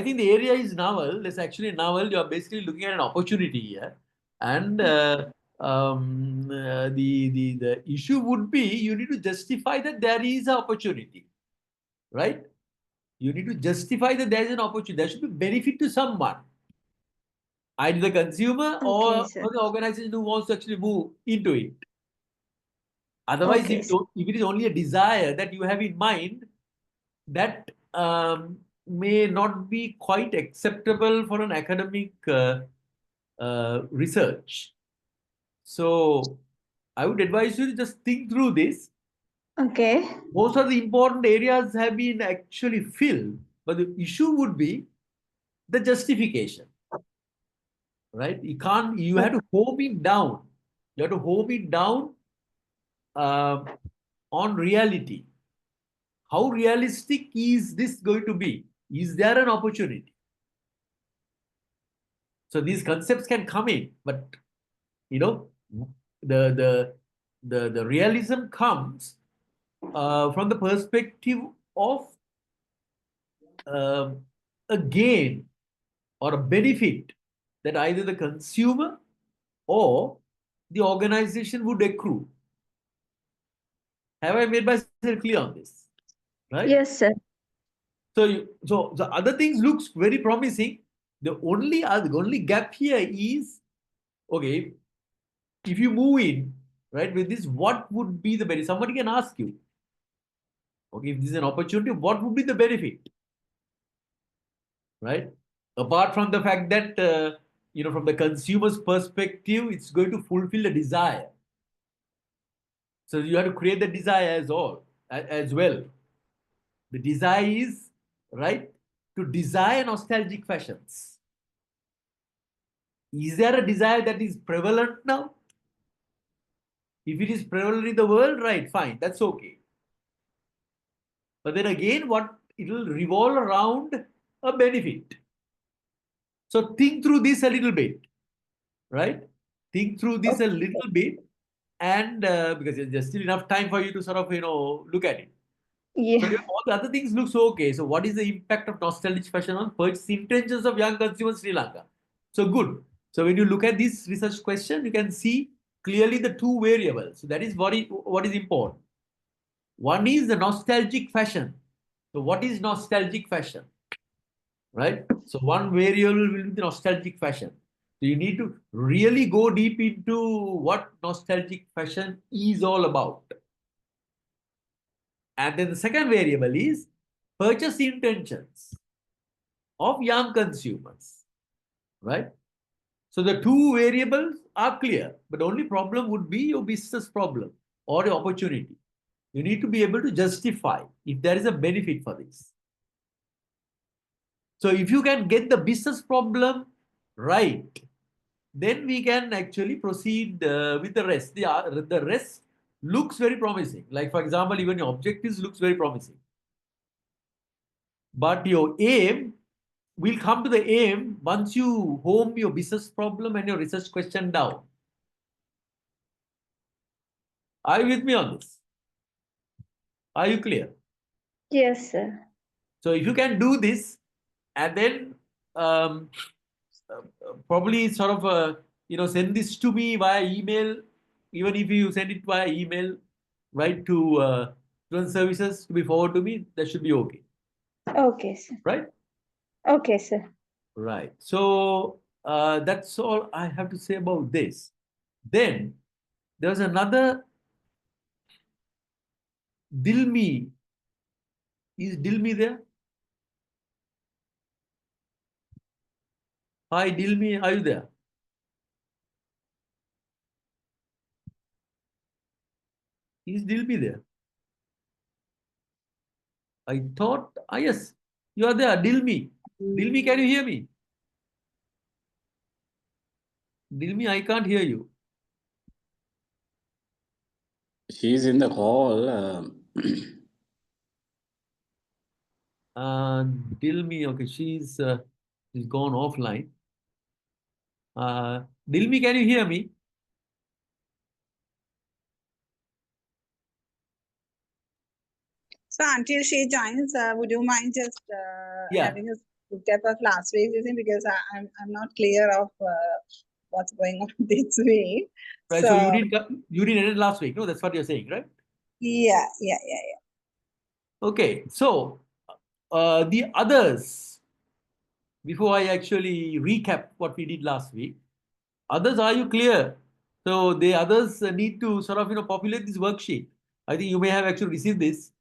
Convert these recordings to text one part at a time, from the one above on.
think the area is novel. It's actually novel. You're basically looking at an opportunity here. And the issue would be you need to justify that there is an opportunity, right? You need to justify that there is an opportunity. There should be benefit to someone, either the consumer Okay, sir. or the organization who wants to actually move into it. Otherwise, Okay, sir. if it is only a desire that you have in mind, that may not be quite acceptable for an academic research. So I would advise you to just think through this. Okay. Most of the important areas have been actually filled, but the issue would be the justification, right? You have to home it down. You have to home it down uh, on reality. How realistic is this going to be? Is there an opportunity? So these concepts can come in, but you know, the the the realism comes from the perspective of um a gain or a benefit that either the consumer or the organization would accrue. Have I made myself clear on this? Right? Yes, sir. So the other things looks very promising. The only gap here is, okay, if you move in, right, with this, what would be the benefit? Somebody can ask you, okay, if this is an opportunity, what would be the benefit? Right? Apart from the fact that, from the consumer's perspective, it's going to fulfill a desire. So you have to create the desire as well. The desire is, right, to desire nostalgic fashions. Is there a desire that is prevalent now? If it is prevalent in the world, right, fine, that's okay. But then again, what it will revolve around a benefit. So think through this a little bit, right? Think through this a little bit, and because there's still enough time for you to sort of look at it. So Yeah. all the other things looks okay. So what is the impact of nostalgic fashion on purchase intentions of young consumers in Sri Lanka? So good. So when you look at this research question, you can see clearly the two variables. So that is what is important. One is the nostalgic fashion. So what is nostalgic fashion? Right? So one variable will be the nostalgic fashion. So you need to really go deep into what nostalgic fashion is all about. And then the second variable is purchase intentions of young consumers, right? So the two variables are clear, but the only problem would be your business problem or your opportunity. You need to be able to justify if there is a benefit for this. So if you can get the business problem right, then we can actually proceed with the rest. The rest looks very promising. Like for example, even your objectives looks very promising. But your aim, we'll come to the aim once you home your business problem and your research question down. Are you with me on this? Are you clear? Yes, sir. So if you can do this, and then probably sort of send this to me via email. Even if you send it via email, right, to student services to be forwarded to me, that should be okay, Okay, sir. right? Okay, sir. Right. So that's all I have to say about this. Then there's another Dilmi. Is Dilmi there? Hi, Dilmi, are you there? Is Dilmi there? I thought, yes, you are there, Dilmi. Dilmi, can you hear me? Dilmi, I can't hear you. She's in the call. Dilmi, okay, she's gone offline. Dilmi, can you hear me? So until she joins, would you mind just Yeah. having a recap of last week's season because I'm not clear of what's going on this week. Right. So you didn't end last week. No, that's what you're saying, right? Yeah. Okay. So the others, before I actually recap what we did last week, others, are you clear? So the others need to sort of populate this worksheet. I think you may have actually received this,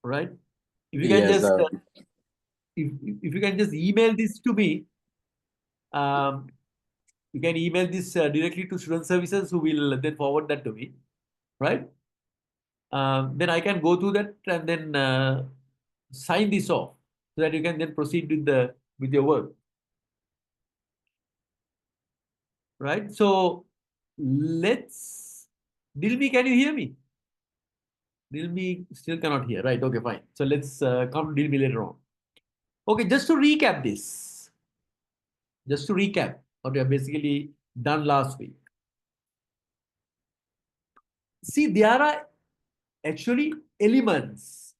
right? If you can Yes, just sir. if you can just email this to me, you can email this directly to student services, who will then forward that to me, right? Then I can go through that and then sign this off so that you can then proceed with your work, right? So let's, Dilmi, can you hear me? Dilmi still cannot hear, right? Okay, fine. So let's come to Dilmi later on. Okay, just to recap this, just to recap what we have basically done last week. See, there are actually elements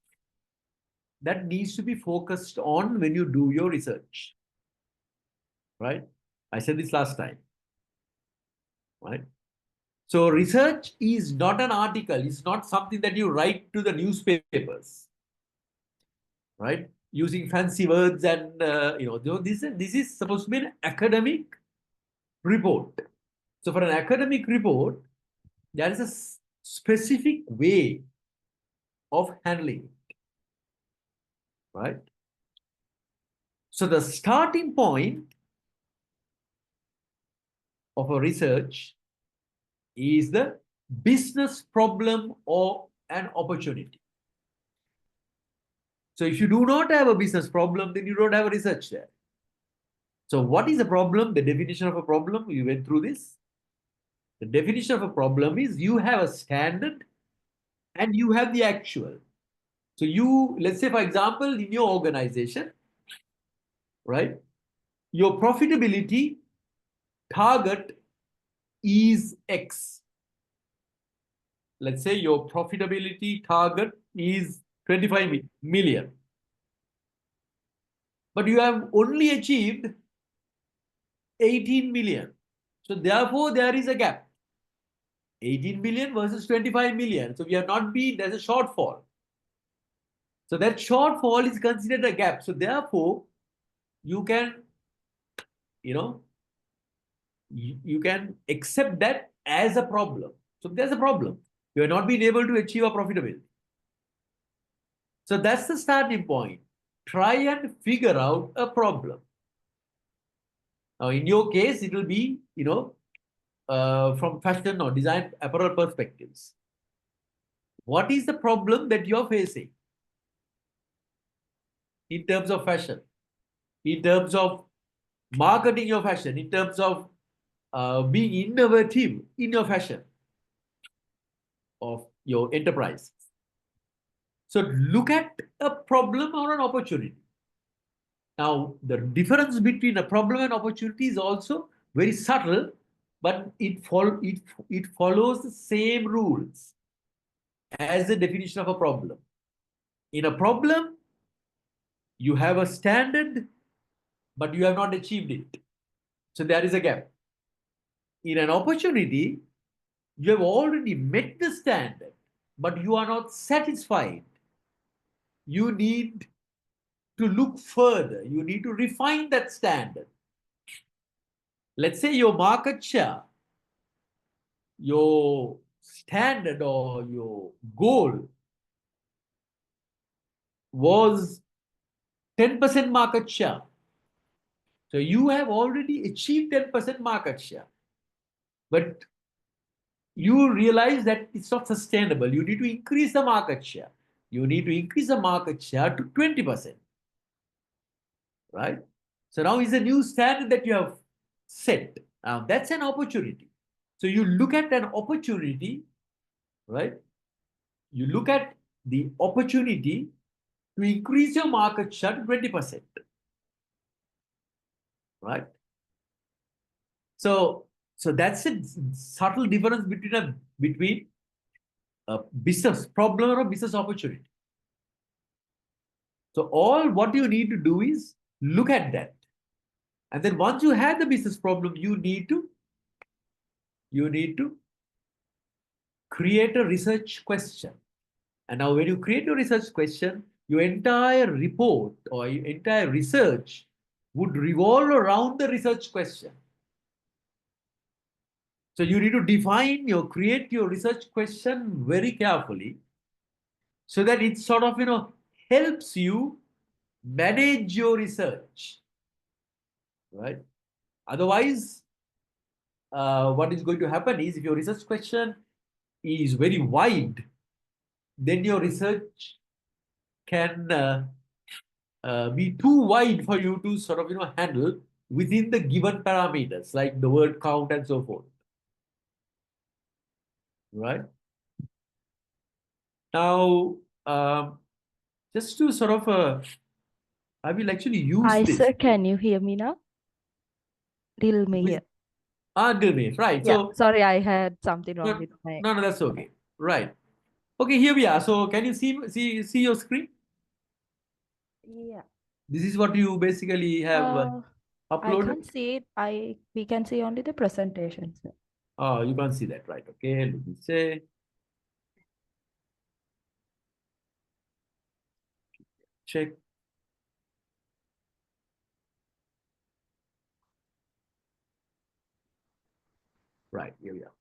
that needs to be focused on when you do your research, right? I said this last time, right? So research is not an article. It's not something that you write to the newspapers, right? Using fancy words and this is supposed to be an academic report. So for an academic report, there is a specific way of handling it, right? So the starting point of a research is the business problem or an opportunity. So if you do not have a business problem, then you don't have a research there. So what is a problem? The definition of a problem, we went through this. The definition of a problem is you have a standard and you have the actual. So let's say, for example, in your organization, right, your profitability target is X. Let's say your profitability target is 25 million. But you have only achieved 18 million. So therefore, there is a gap. 18 million versus 25 million. So we have not been, there's a shortfall. So that shortfall is considered a gap. So therefore, you can, you can accept that as a problem. So there's a problem. You have not been able to achieve a profitability. So that's the starting point. Try and figure out a problem. Now, in your case, it will be, from fashion or design apparel perspectives. What is the problem that you're facing in terms of fashion, in terms of marketing your fashion, in terms of being innovative in your fashion of your enterprise? So look at a problem or an opportunity. Now, the difference between a problem and opportunity is also very subtle, but it follows the same rules as the definition of a problem. In a problem, you have a standard, but you have not achieved it. So there is a gap. In an opportunity, you have already met the standard, but you are not satisfied. You need to look further. You need to refine that standard. Let's say your market share, your standard or your goal was 10% market share. So you have already achieved 10% market share. But you realize that it's not sustainable. You need to increase the market share. You need to increase the market share to 20%. Right? So now is a new standard that you have set. Now that's an opportunity. So you look at an opportunity, right? You look at the opportunity to increase your market share to 20%. Right? So that's a subtle difference between a business problem or a business opportunity. So all what you need to do is look at that. And then once you have the business problem, you need to create a research question. And now when you create your research question, your entire report or your entire research would revolve around the research question. So you need to create your research question very carefully so that it sort of, helps you manage your research, right? Otherwise, what is going to happen is if your research question is very wide, then your research can be too wide for you to sort of, handle within the given parameters, like the word count and so forth, right? Now, just to sort of, I will actually use Hi, this. sir. Can you hear me now? Dilmi With- here. Dilmi, right? Yeah, So sorry, I had something wrong with my. no, that's okay, right? Okay, here we are. So can you see your screen? Yeah. This is what you basically have I uploaded. can't see it. We can see only the presentation, sir. Oh, you can't see that, right? Okay, let me say. Check. Right, here we are.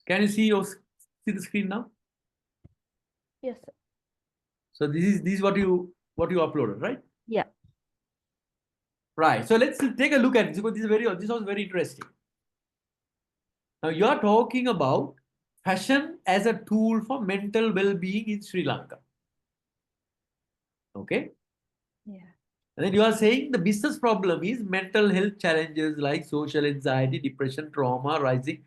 Can you see the screen now? Yes, sir. So this is what you uploaded, right? Yeah. Right. So let's take a look at it because this was very interesting. Now you are talking about fashion as a tool for mental well-being in Sri Lanka. Okay. Yeah. And then you are saying the business problem is mental health challenges like social anxiety, depression, trauma, rising.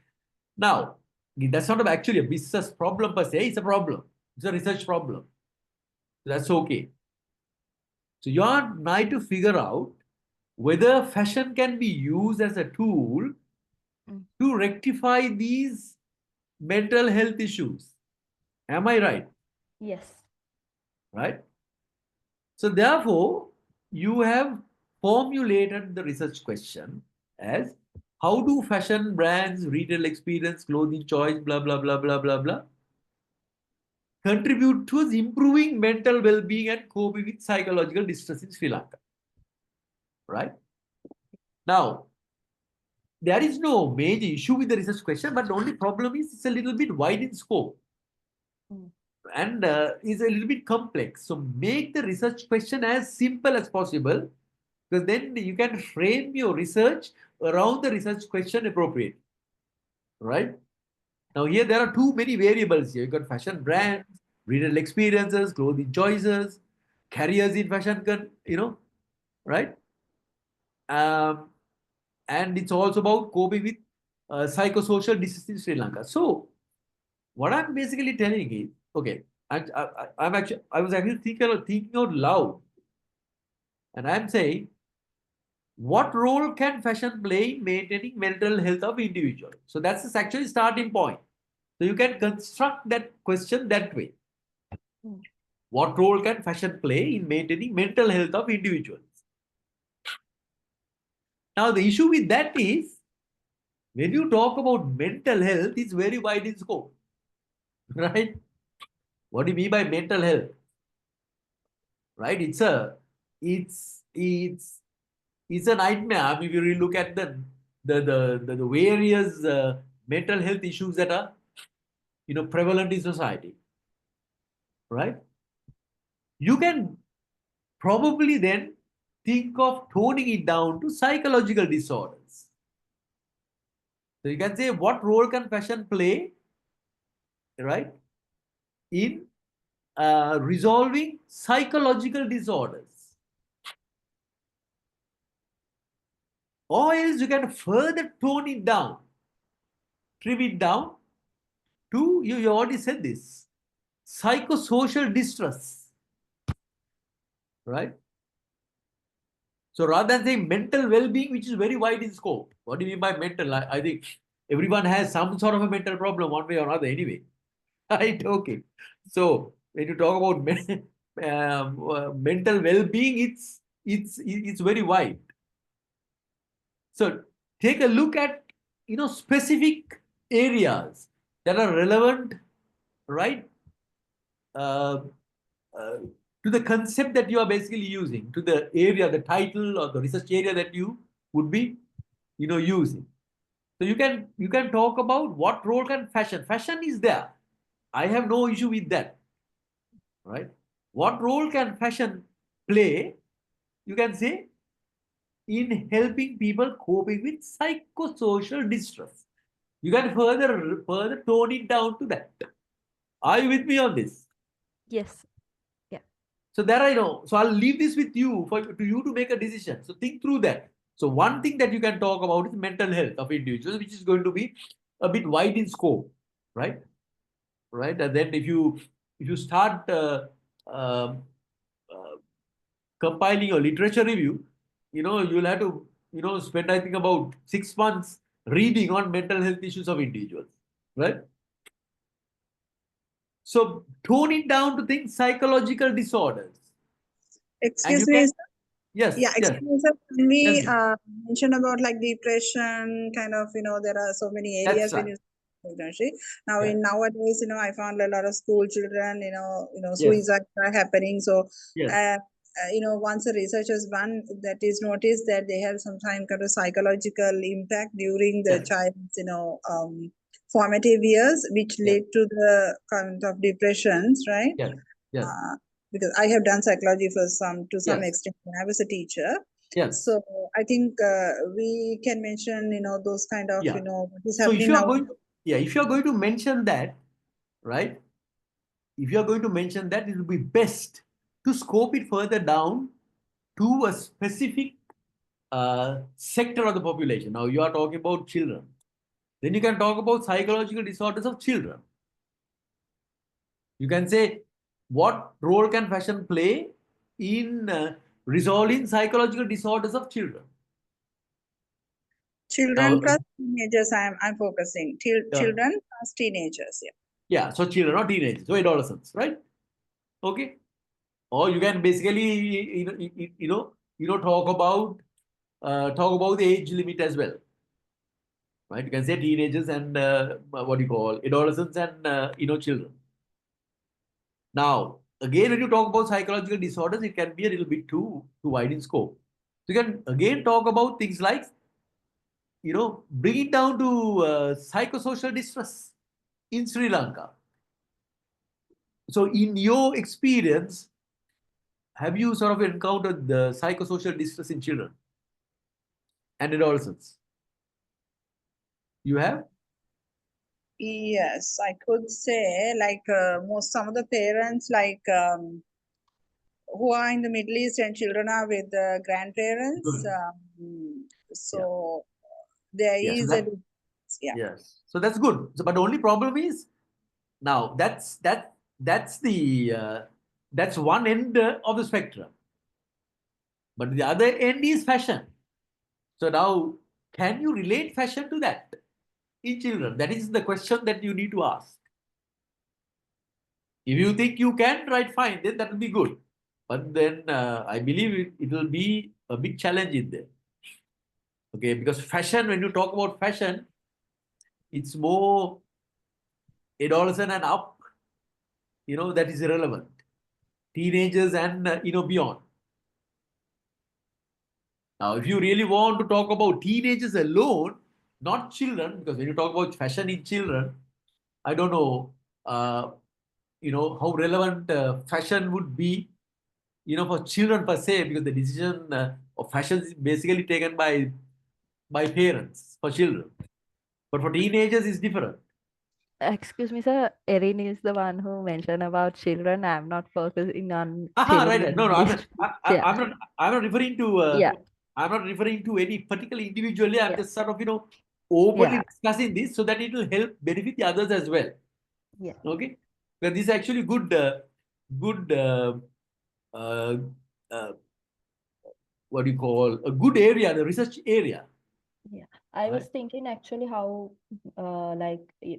Now, that's not actually a business problem per se, it's a problem. It's a research problem. That's okay. So you are trying to figure out whether fashion can be used as a tool to rectify these mental health issues. Am I right? Yes. Right? So therefore, you have formulated the research question as how do fashion brands, retail experience, clothing choice, blah, blah, blah, blah, blah, blah, contribute towards improving mental well-being and coping with psychological distress in Sri Lanka. Right? Now, there is no major issue with the research question, but the only problem is it's a little bit wide in scope and is a little bit complex. So make the research question as simple as possible because then you can frame your research around the research question appropriately. Right? Now here there are too many variables here. You got fashion brands, retail experiences, clothing choices, careers in fashion, right? And it's also about coping with psychosocial disease in Sri Lanka. So what I'm basically telling is, okay, I was actually thinking out loud, and I'm saying, what role can fashion play in maintaining mental health of individuals? So that's the actually starting point. So you can construct that question that way. What role can fashion play in maintaining mental health of individuals? Now the issue with that is, when you talk about mental health, it's very wide in scope, right? What do you mean by mental health? Right? It's a nightmare. I mean, if you really look at the various mental health issues that are prevalent in society, right? You can probably then think of toning it down to psychological disorders. So you can say, what role can fashion play, right, in resolving psychological disorders? Or else you can further tone it down, trim it down to, you already said this, psychosocial distress, right? So rather than saying mental well-being, which is very wide in scope, what do you mean by mental? I think everyone has some sort of a mental problem one way or another anyway, right? Okay. So when you talk about mental well-being, it's very wide. So take a look at specific areas that are relevant, right? Uh, uh, to the concept that you are basically using, to the area, the title or the research area that you would be, using. So you can talk about what role can fashion. Fashion is there. I have no issue with that, right? What role can fashion play? You can say in helping people coping with psychosocial distress. You can further tone it down to that. Are you with me on this? Yes. So there I know. So I'll leave this with you to you to make a decision. So think through that. So one thing that you can talk about is mental health of individuals, which is going to be a bit wide in scope, right? Right. And then if you start um, uh, compiling your literature review, you'll have to spend I think about 6 months reading on mental health issues of individuals, right? So tone it down to things psychological disorders, and you Excuse me, can sir. yes Yeah, yes. excuse me, sir. When we Yes, ma'am. mention about like depression, kind of, there are so many That's areas when right. you internship. Now Yeah. in nowadays, I found a lot of school children, Yes. suicides are happening. So, Yes. once the research is done, that is noticed that they have some kind of psychological impact during the Yes. child's, formative years, which Yes. lead to the kind of depressions, right? Yes. Yes. Because I have done psychology for some Yes. extent when I was a teacher. Yes. So I think we can mention, those kind of, Yeah. what is So if happening you are now. going to, if you are going to mention that, right? If you are going to mention that, it will be best to scope it further down to a specific sector of the population. Now you are talking about children. Then you can talk about psychological disorders of children. You can say, what role can fashion play in resolving psychological disorders of children? Children Now, plus teenagers, I'm focusing. Children plus teenagers, yeah. yeah, so children or teenagers, so adolescents, right? Okay. Or you can basically, talk about the age limit as well, right? You can say teenagers and what do you call adolescents and children. Now, again, when you talk about psychological disorders, it can be a little bit too wide in scope. So you can again talk about things like, bring it down to psychosocial distress in Sri Lanka. So, in your experience, have you sort of encountered the psychosocial distress in children and adolescents? You have? Yes, I could say like some of the parents like who are in the Middle East and children are with the grandparents. Good. So there Yeah. So is a yeah. yes. So that's good. So, but the only problem is now that's the that's one end of the spectrum. But the other end is fashion. So now, can you relate fashion to that in children? That is the question that you need to ask. If you think you can, right, fine, then that will be good. But then I believe it will be a big challenge in there. Okay, because fashion, when you talk about fashion, it's more adolescent and up, that is irrelevant. Teenagers and, beyond. Now, if you really want to talk about teenagers alone, not children, because when you talk about fashion in children, I don't know, how relevant fashion would be, for children per se, because the decision of fashion is basically taken by parents for children. But for teenagers, it's different. Excuse me, sir. Erin is the one who mentioned about children. I'm not focusing on Aha, right. children. No, no, Yeah. I'm not referring to, Yeah. I'm not referring to any particular individually. I'm Yeah. just sort of, openly Yeah. discussing this so that it will help benefit the others as well. Yeah. Okay. Because this is actually good, good, uh, uh, what do you call a good area, the research area. Yeah. I was Right. thinking actually how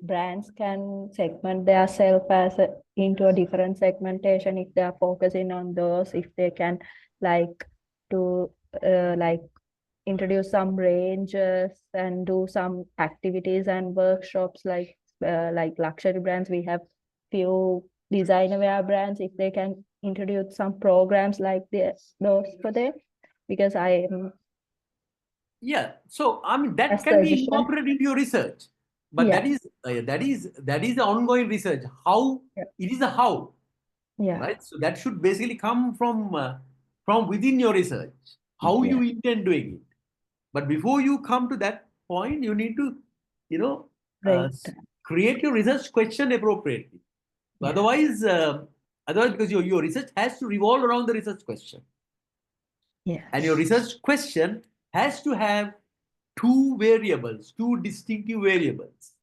brands can segment their self as into a different segmentation if they are focusing on those, if they can like to like introduce some ranges and do some activities and workshops like luxury brands. We have few designer wear brands. If they can introduce some programs like those for them, because I am Yeah. So I mean that as can be suggestion. incorporated into your research, but Yeah. that is the ongoing research. How Yeah. it is the how, Yeah. right? So that should basically come from within your research. How you intend doing it. But before you come to that point, you need to, you know, Right. create your research question appropriately. Yeah. Otherwise, because your research has to revolve around the research question. Yes. And your research question has to have two variables, two distinctive variables.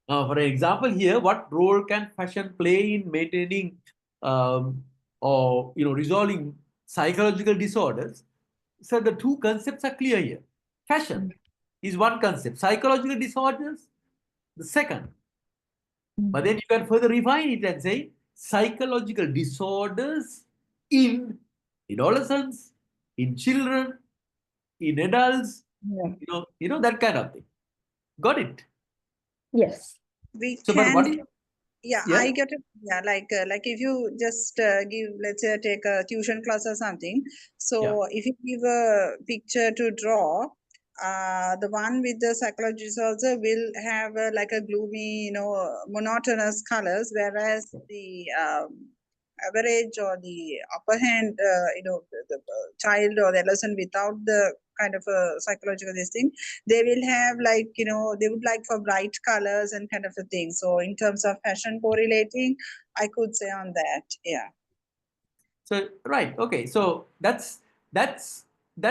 For an example here, what role can fashion play in maintaining or resolving psychological disorders? So the two concepts are clear here. Fashion is one concept, psychological disorders the second. But then you can further refine it and say psychological disorders in adolescents, in children, in adults, Yeah. that kind of thing. Got it? Yes. We So, but what can, is, yeah, yeah, I get it. Yeah, like if you just give, let's say, take a tuition class or something. So yeah, if you give a picture to draw, the one with the psychology also will have like a gloomy, monotonous colors, whereas the average or the upper hand, the child or the adolescent without the kind of a psychological this thing, they will have like, they would like for bright colors and kind of a thing. So in terms of fashion correlating, I could say on that. Yeah. so right, okay, so that's that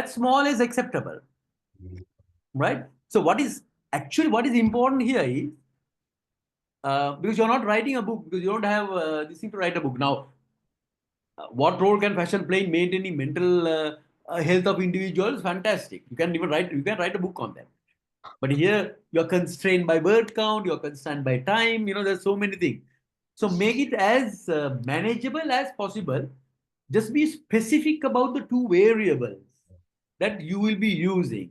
small is acceptable, right? So what is important here is because you're not writing a book, because you don't have this thing to write a book now. What role can fashion play in maintaining mental health of individuals? Fantastic. You can write a book on that. But here you're constrained by word count, you're constrained by time, there's so many things. So make it as manageable as possible. Just be specific about the two variables that you will be using,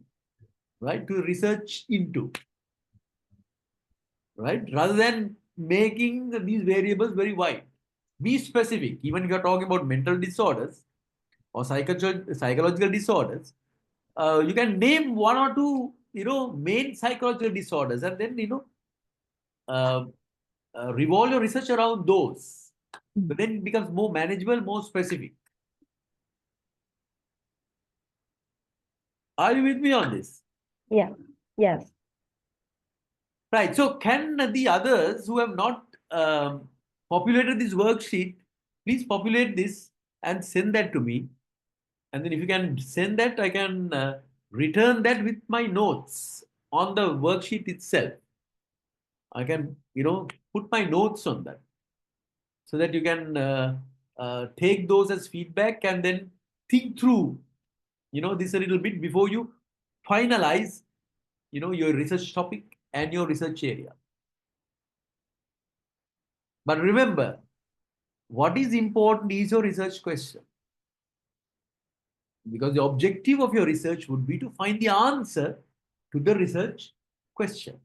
right, to research into, right, rather than making these variables very wide. Be specific. Even if you're talking about mental disorders or psychological disorders, you can name one or two, main psychological disorders, and then, uh, revolve your research around those. So then it becomes more manageable, more specific. Are you with me on this? Yeah. Yes. Right. So can the others who have not populated this worksheet, please populate this and send that to me. And then if you can send that, I can return that with my notes on the worksheet itself. I can, put my notes on that so that you can take those as feedback and then think through, this a little bit before you finalize, your research topic and your research area. But remember, what is important is your research question. Because the objective of your research would be to find the answer to the research question.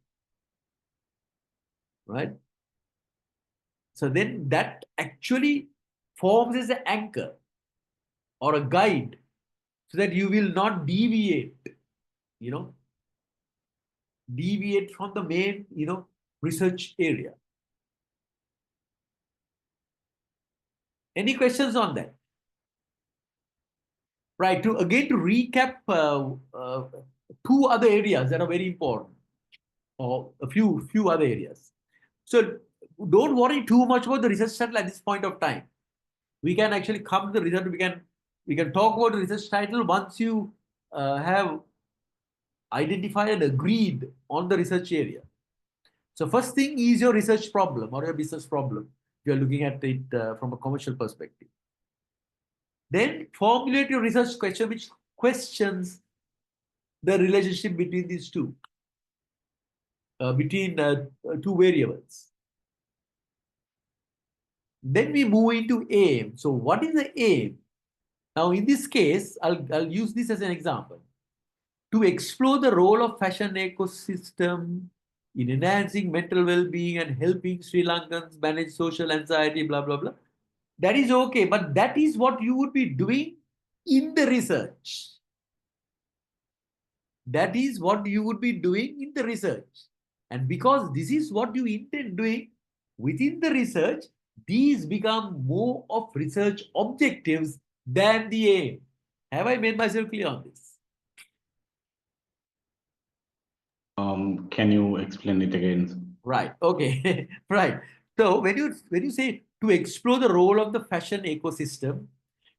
Right? So then that actually forms as an anchor or a guide so that you will not you know, deviate from the main, research area. Any questions on that? Right. To recap two other areas that are very important, or a few other areas. So don't worry too much about the research title at this point of time. We can actually come to the result. We can talk about the research title once you have identified and agreed on the research area. So first thing is your research problem or your business problem. If you're looking at it from a commercial perspective. Then formulate your research question, which questions the relationship between these two, between two variables. Then we move into aim. So what is the aim? Now, in this case, I'll use this as an example. To explore the role of fashion ecosystem in enhancing mental well-being and helping Sri Lankans manage social anxiety, blah, blah, blah. That is okay, but that is what you would be doing in the research. That is what you would be doing in the research. And because this is what you intend doing within the research, these become more of research objectives than the aim. Have I made myself clear on this? Can you explain it again? Right. Okay. Right. So when you say to explore the role of the fashion ecosystem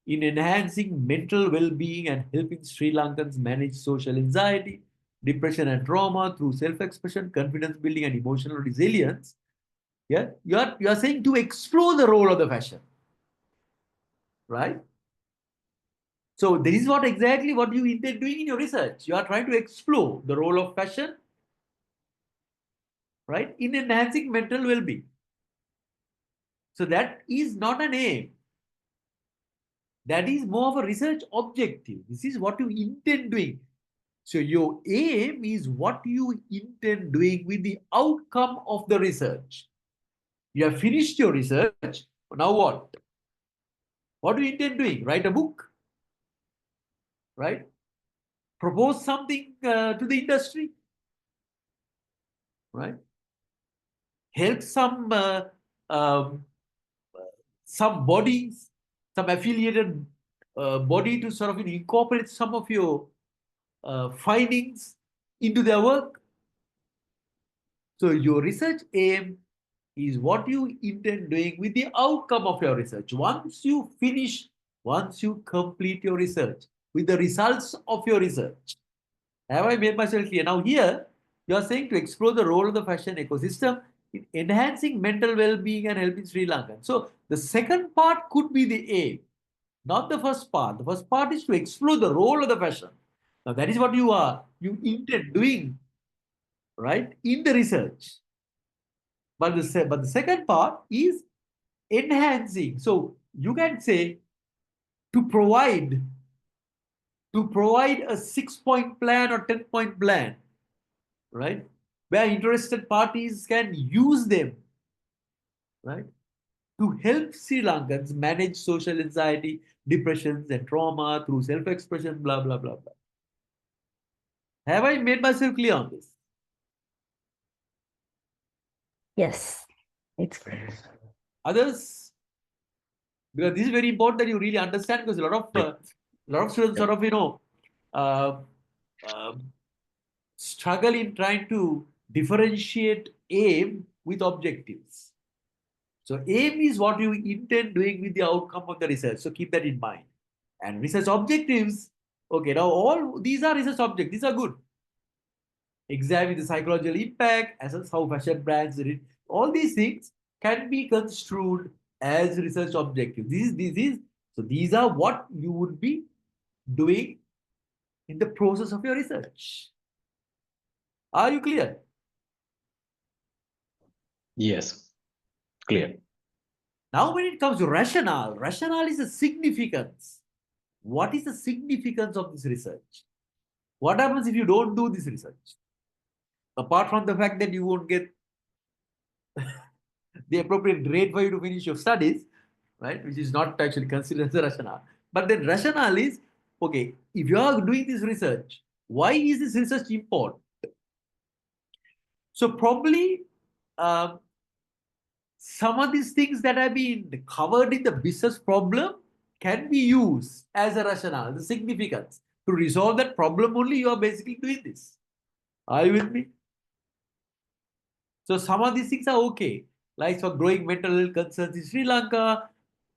in enhancing mental well-being and helping Sri Lankans manage social anxiety, depression, and trauma through self-expression, confidence building, and emotional resilience, yeah, you are saying to explore the role of the fashion, right? So this is what exactly what you intend doing in your research. You are trying to explore the role of fashion, right, in enhancing mental well-being. So that is not an aim. That is more of a research objective. This is what you intend doing. So your aim is what you intend doing with the outcome of the research. You have finished your research. Now what? What do you intend doing? Write a book, right? Propose something to the industry, right? Help some bodies, some affiliated body to sort of incorporate some of your findings into their work. So your research aim is what you intend doing with the outcome of your research. Once you finish, once you complete your research with the results of your research. Have I made myself clear? Now here, you are saying to explore the role of the fashion ecosystem in enhancing mental well-being and helping Sri Lanka. So the second part could be the aim, not the first part. The first part is to explore the role of the fashion. Now that is what you intend doing, right, in the research. But the second part is enhancing. So you can say to provide a 6-point plan or 10-point plan, right, where interested parties can use them, right, to help Sri Lankans manage social anxiety, depressions, and trauma through self-expression, blah, blah, blah, blah. Have I made myself clear on this? Yes, it's great. Others, because this is very important that you really understand, because a lot of students sort of uh, uh, struggle in trying to differentiate aim with objectives. So aim is what you intend doing with the outcome of the research. So keep that in mind. And research objectives, okay, now all these are research objectives. These are good. Examine the psychological impact, assess how fashion brands read. All these things can be construed as research objectives. So these are what you would be doing in the process of your research. Are you clear? Yes, clear. Now, when it comes to rationale is the significance. What is the significance of this research? What happens if you don't do this research? Apart from the fact that you won't get the appropriate grade for you to finish your studies, right? Which is not actually considered as a rationale. But then rationale is, okay, if you are doing this research, why is this research important? So probably some of these things that have been covered in the business problem can be used as a rationale, the significance. To resolve that problem only, you are basically doing this. Are you with me? So some of these things are okay. Like for growing mental health concerns in Sri Lanka,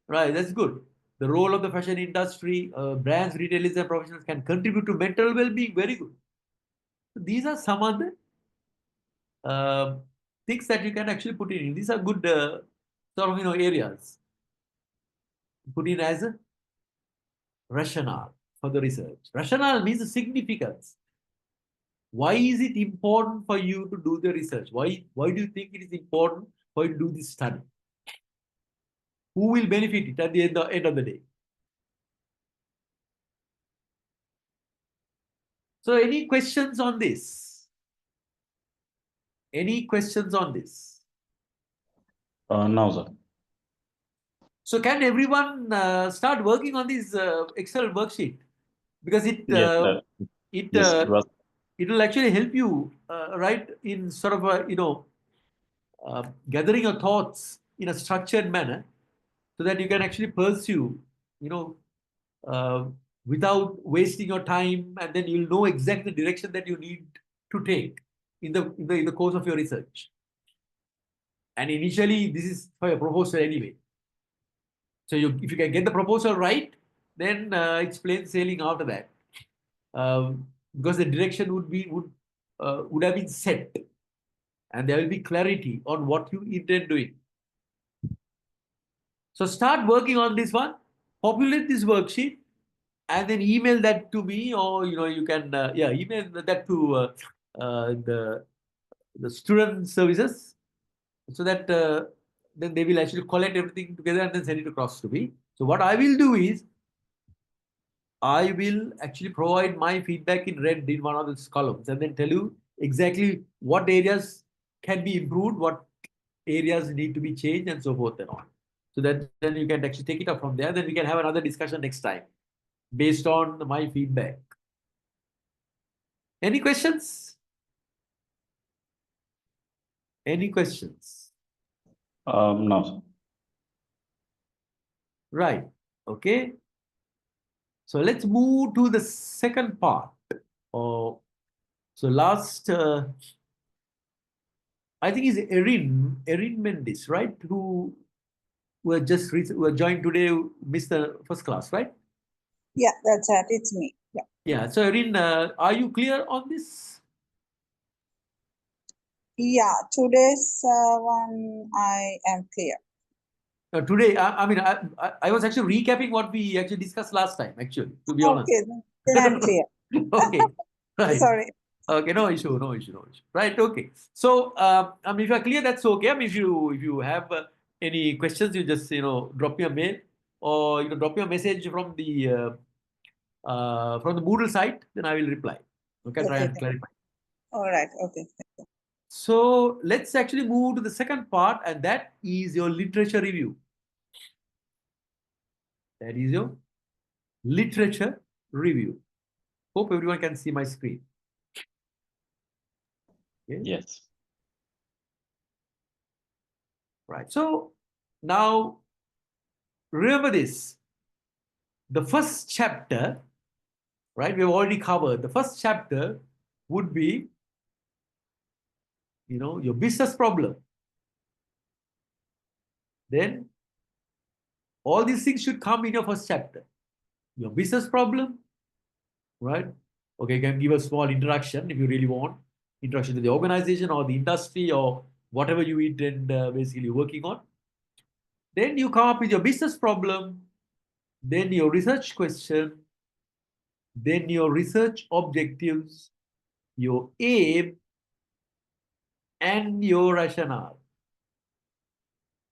right, that's good. The role of the fashion industry, brands, retailers, and professionals can contribute to mental well-being, very good. So these are some of the things that you can actually put in. These are good sort of areas. Put in as a rationale for the research. Rationale means the significance. Why is it important for you to do the research? Why do you think it is important for you to do this study? Who will benefit it at the end of the day? So any questions on this? Any questions on this? No, sir. So can everyone start working on this Excel worksheet? Because it Yes, sir. it Yes, it was. it will actually help you right in sort of a gathering your thoughts in a structured manner, so that you can actually pursue, you know, uh, without wasting your time, and then you'll know exactly the direction that you need to take in the course of your research. And initially, this is for your proposal anyway. So if you can get the proposal right, then it's plain sailing after that, because the direction would have been set, and there will be clarity on what you intend doing. So start working on this one, populate this worksheet, and then email that to me, or you can email that to the student services, so that then they will actually collect everything together and then send it across to me. So what I will do is I will actually provide my feedback in red in one of these columns, and then tell you exactly what areas can be improved, what areas need to be changed, and so forth and on. So that then you can actually take it up from there. Then we can have another discussion next time based on my feedback. Any questions? Any questions? No, sir. Right. Okay. So let's move to the second part. So last, I think is Erin Mendes, right? Who were joined today, Mr. First Class, right? Yeah, that's it. It's me. Yeah. Yeah. So Erin, are you clear on this? Yeah, today's one I am clear. Today, I mean, I was actually recapping what we actually discussed last time, actually, to be honest. Okay, then I'm clear. Okay. Right. Sorry. Okay, no issue. Right, okay. So, I mean, if you're clear, that's okay. I mean, if you have any questions, you just, drop me a mail, or, drop me a message from the Moodle site, then I will reply. Okay, try Okay, and clarify. all right. Okay. So let's actually move to the second part, and that is your literature review. That is your literature review. Hope everyone can see my screen. Okay. Yes. Right. So now remember this. The first chapter, right? We've already covered. The first chapter would be, your business problem. Then all these things should come in your first chapter. Your business problem, right? Okay, you can give a small introduction if you really want. Introduction to the organization or the industry or whatever you intend basically working on. Then you come up with your business problem, then your research question, then your research objectives, your aim, and your rationale.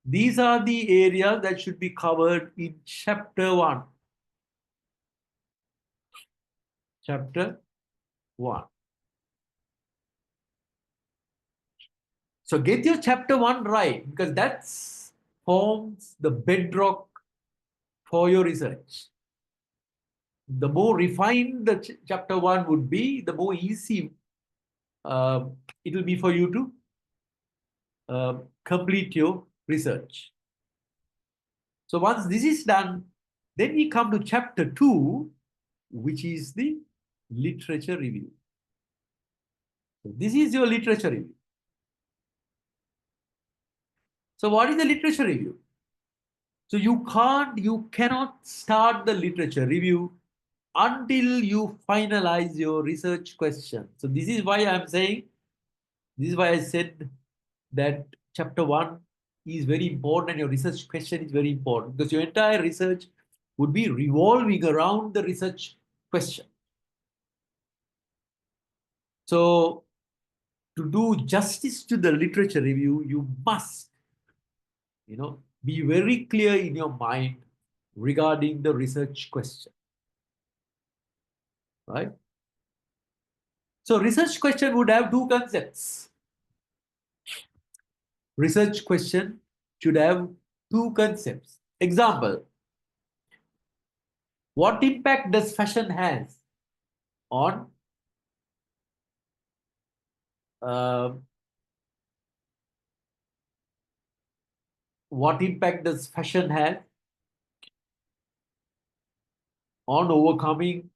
These are the areas that should be covered in chapter 1. Chapter 1. So get your chapter 1 right, because that forms the bedrock for your research. The more refined the chapter 1 would be, the more easy it will be for you to complete your research. So once this is done, then we come to chapter 2, which is the literature review. So this is your literature review. So what is the literature review? So you cannot start the literature review until you finalize your research question. So this is why I said that chapter 1 is very important and your research question is very important, because your entire research would be revolving around the research question. So to do justice to the literature review, you must, be very clear in your mind regarding the research question, right? So research question would have two concepts. Research question should have two concepts. Example, what impact does fashion has on what impact does fashion have on overcoming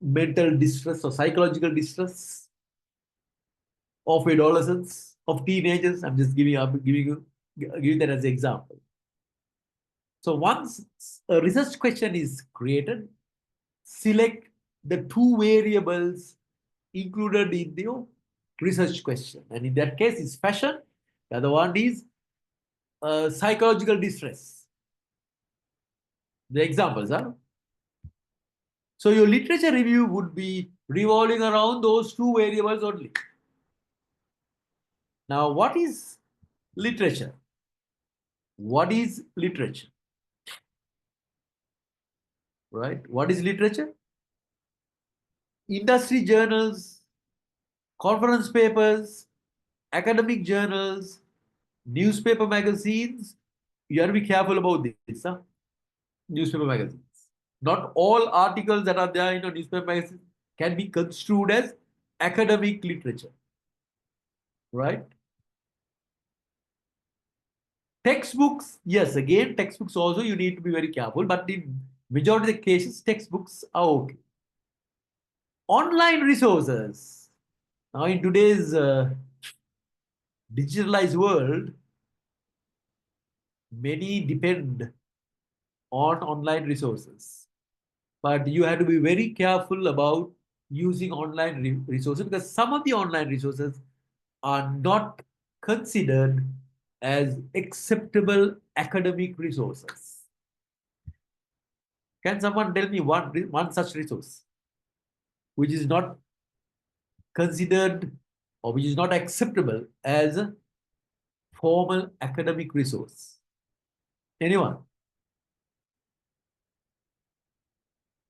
mental distress or psychological distress of adolescents, of teenagers? I'm just giving that as an example. So once a research question is created, select the two variables included in the research question. And in that case, it's fashion. The other one is psychological distress. The examples are. So your literature review would be revolving around those two variables only. Now, what is literature? What is literature? Right? What is literature? Industry journals, conference papers, academic journals, newspaper magazines. You have to be careful about this. Huh? Newspaper magazines. Not all articles that are there in a newspaper magazine can be construed as academic literature. Right? Textbooks, yes, again, textbooks also you need to be very careful, but in majority of the cases, textbooks are okay. Online resources. Now, in today's digitalized world, many depend on online resources. But you have to be very careful about using online resources, because some of the online resources are not considered as acceptable academic resources. Can someone tell me one such resource which is not considered or which is not acceptable as a formal academic resource? Anyone?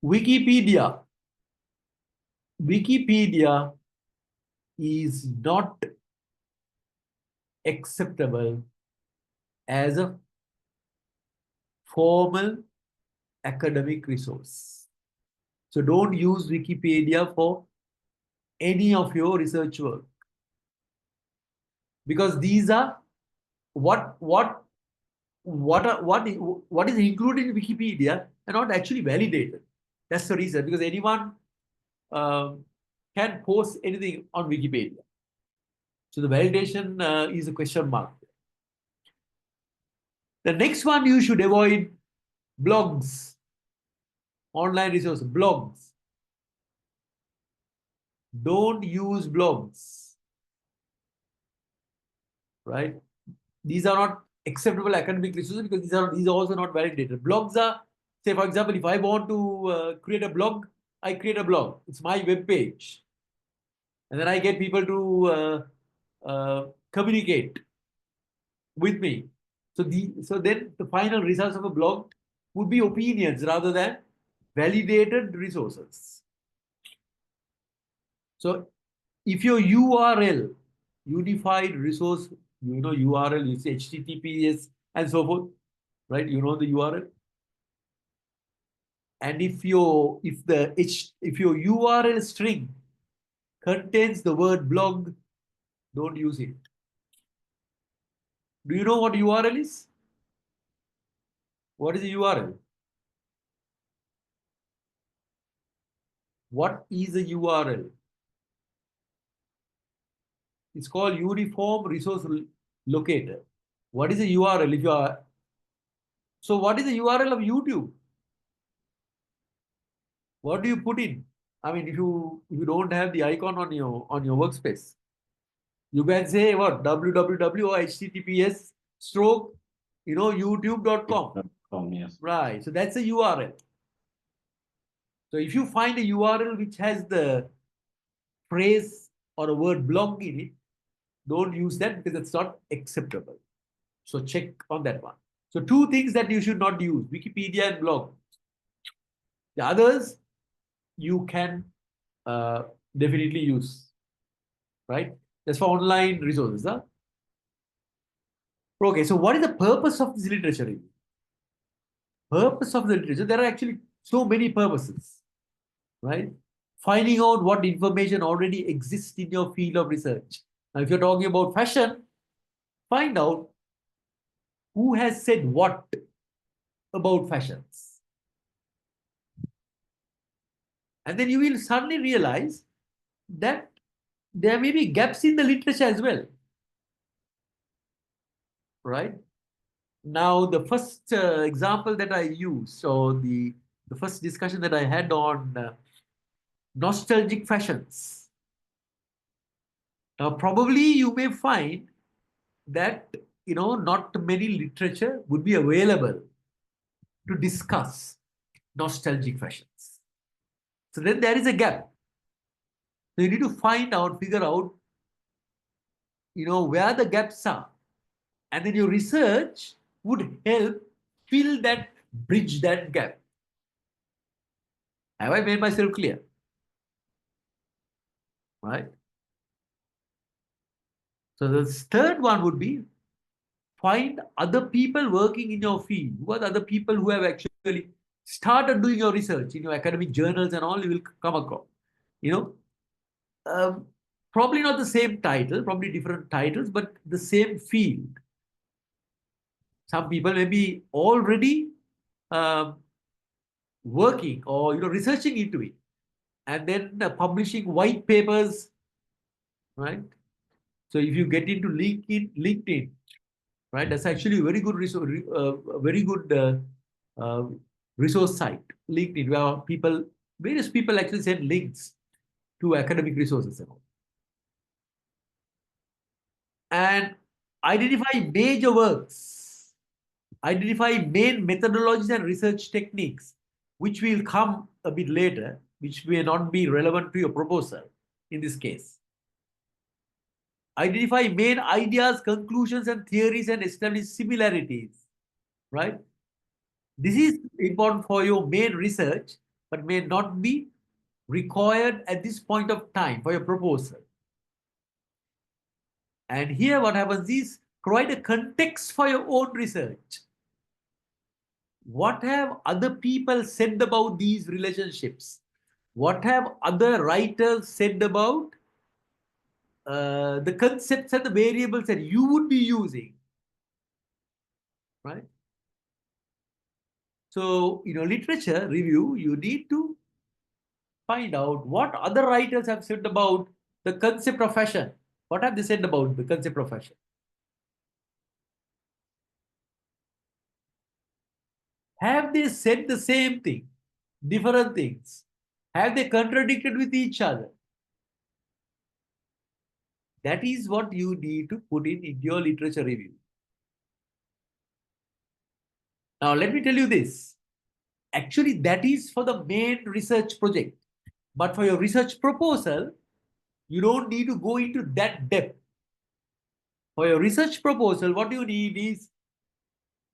Wikipedia. Wikipedia is not acceptable as a formal academic resource. So don't use Wikipedia for any of your research work, because these are what is included in Wikipedia are not actually validated. That's the reason, because anyone can post anything on Wikipedia. So the validation is a question mark. The next one, you should avoid blogs, online resources, blogs. Don't use blogs, right? These are not acceptable academic resources because these are also not validated. Blogs are, say for example, if I want to create a blog, I create a blog. It's my web page, and then I get people to communicate with me. So then the final results of a blog would be opinions rather than validated resources. So if your URL, unified resource, URL is HTTPS and so forth, right? You know the URL. And if your URL string contains the word blog, don't use it. Do you know what URL is? What is a URL? What is a URL? It's called Uniform Resource Locator. What is a URL? So what is the URL of YouTube? What do you put in? I mean, if you don't have the icon on your workspace, you can say what? www or https stroke youtube.com. Yes. Right. So that's a URL. So if you find a URL which has the phrase or a word blog in it, don't use that because it's not acceptable. So check on that one. So two things that you should not use, Wikipedia and blog. The others you can definitely use, right? That's for online resources. Huh? Okay, so what is the purpose of this literature review? Purpose of the literature, there are actually so many purposes, right? Finding out what information already exists in your field of research. Now, if you're talking about fashion, find out who has said what about fashions. And then you will suddenly realize that there may be gaps in the literature as well, right? Now, the first example that I used, so the first discussion that I had on nostalgic fashions. Now, probably you may find that, not many literature would be available to discuss nostalgic fashions. So then there is a gap. So you need to figure out, where the gaps are. And then your research would help bridge that gap. Have I made myself clear? Right? So the third one would be find other people working in your field. Who are the other people who have actually started doing your research in your academic journals and all you will come across? Probably not the same title, probably different titles, but the same field. Some people may be already working or researching into it, and then publishing white papers, right? So if you get into LinkedIn, right, that's actually a very good resource site, LinkedIn, where various people actually send links to academic resources and all. And identify major works, identify main methodologies and research techniques, which will come a bit later, which may not be relevant to your proposal in this case. Identify main ideas, conclusions, and theories and establish similarities, right? This is important for your main research, but may not be required at this point of time for your proposal. And here what happens is provide a context for your own research. What have other people said about these relationships? What have other writers said about the concepts and the variables that you would be using, right? So, literature review, you need to find out what other writers have said about the concept of fashion. What have they said about the concept of fashion? Have they said the same thing, different things? Have they contradicted with each other? That is what you need to put in your literature review. Now, let me tell you this. Actually, that is for the main research project. But for your research proposal, you don't need to go into that depth. For your research proposal, what you need is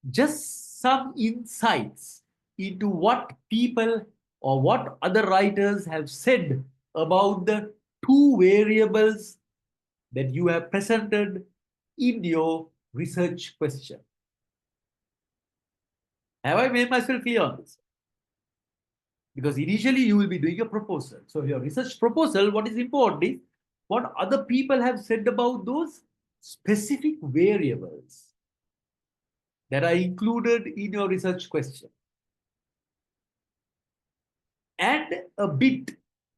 just some insights into what people or what other writers have said about the two variables that you have presented in your research question. Have I made myself clear on this? Because initially you will be doing a proposal. So your research proposal, what is important is what other people have said about those specific variables that are included in your research question. And a bit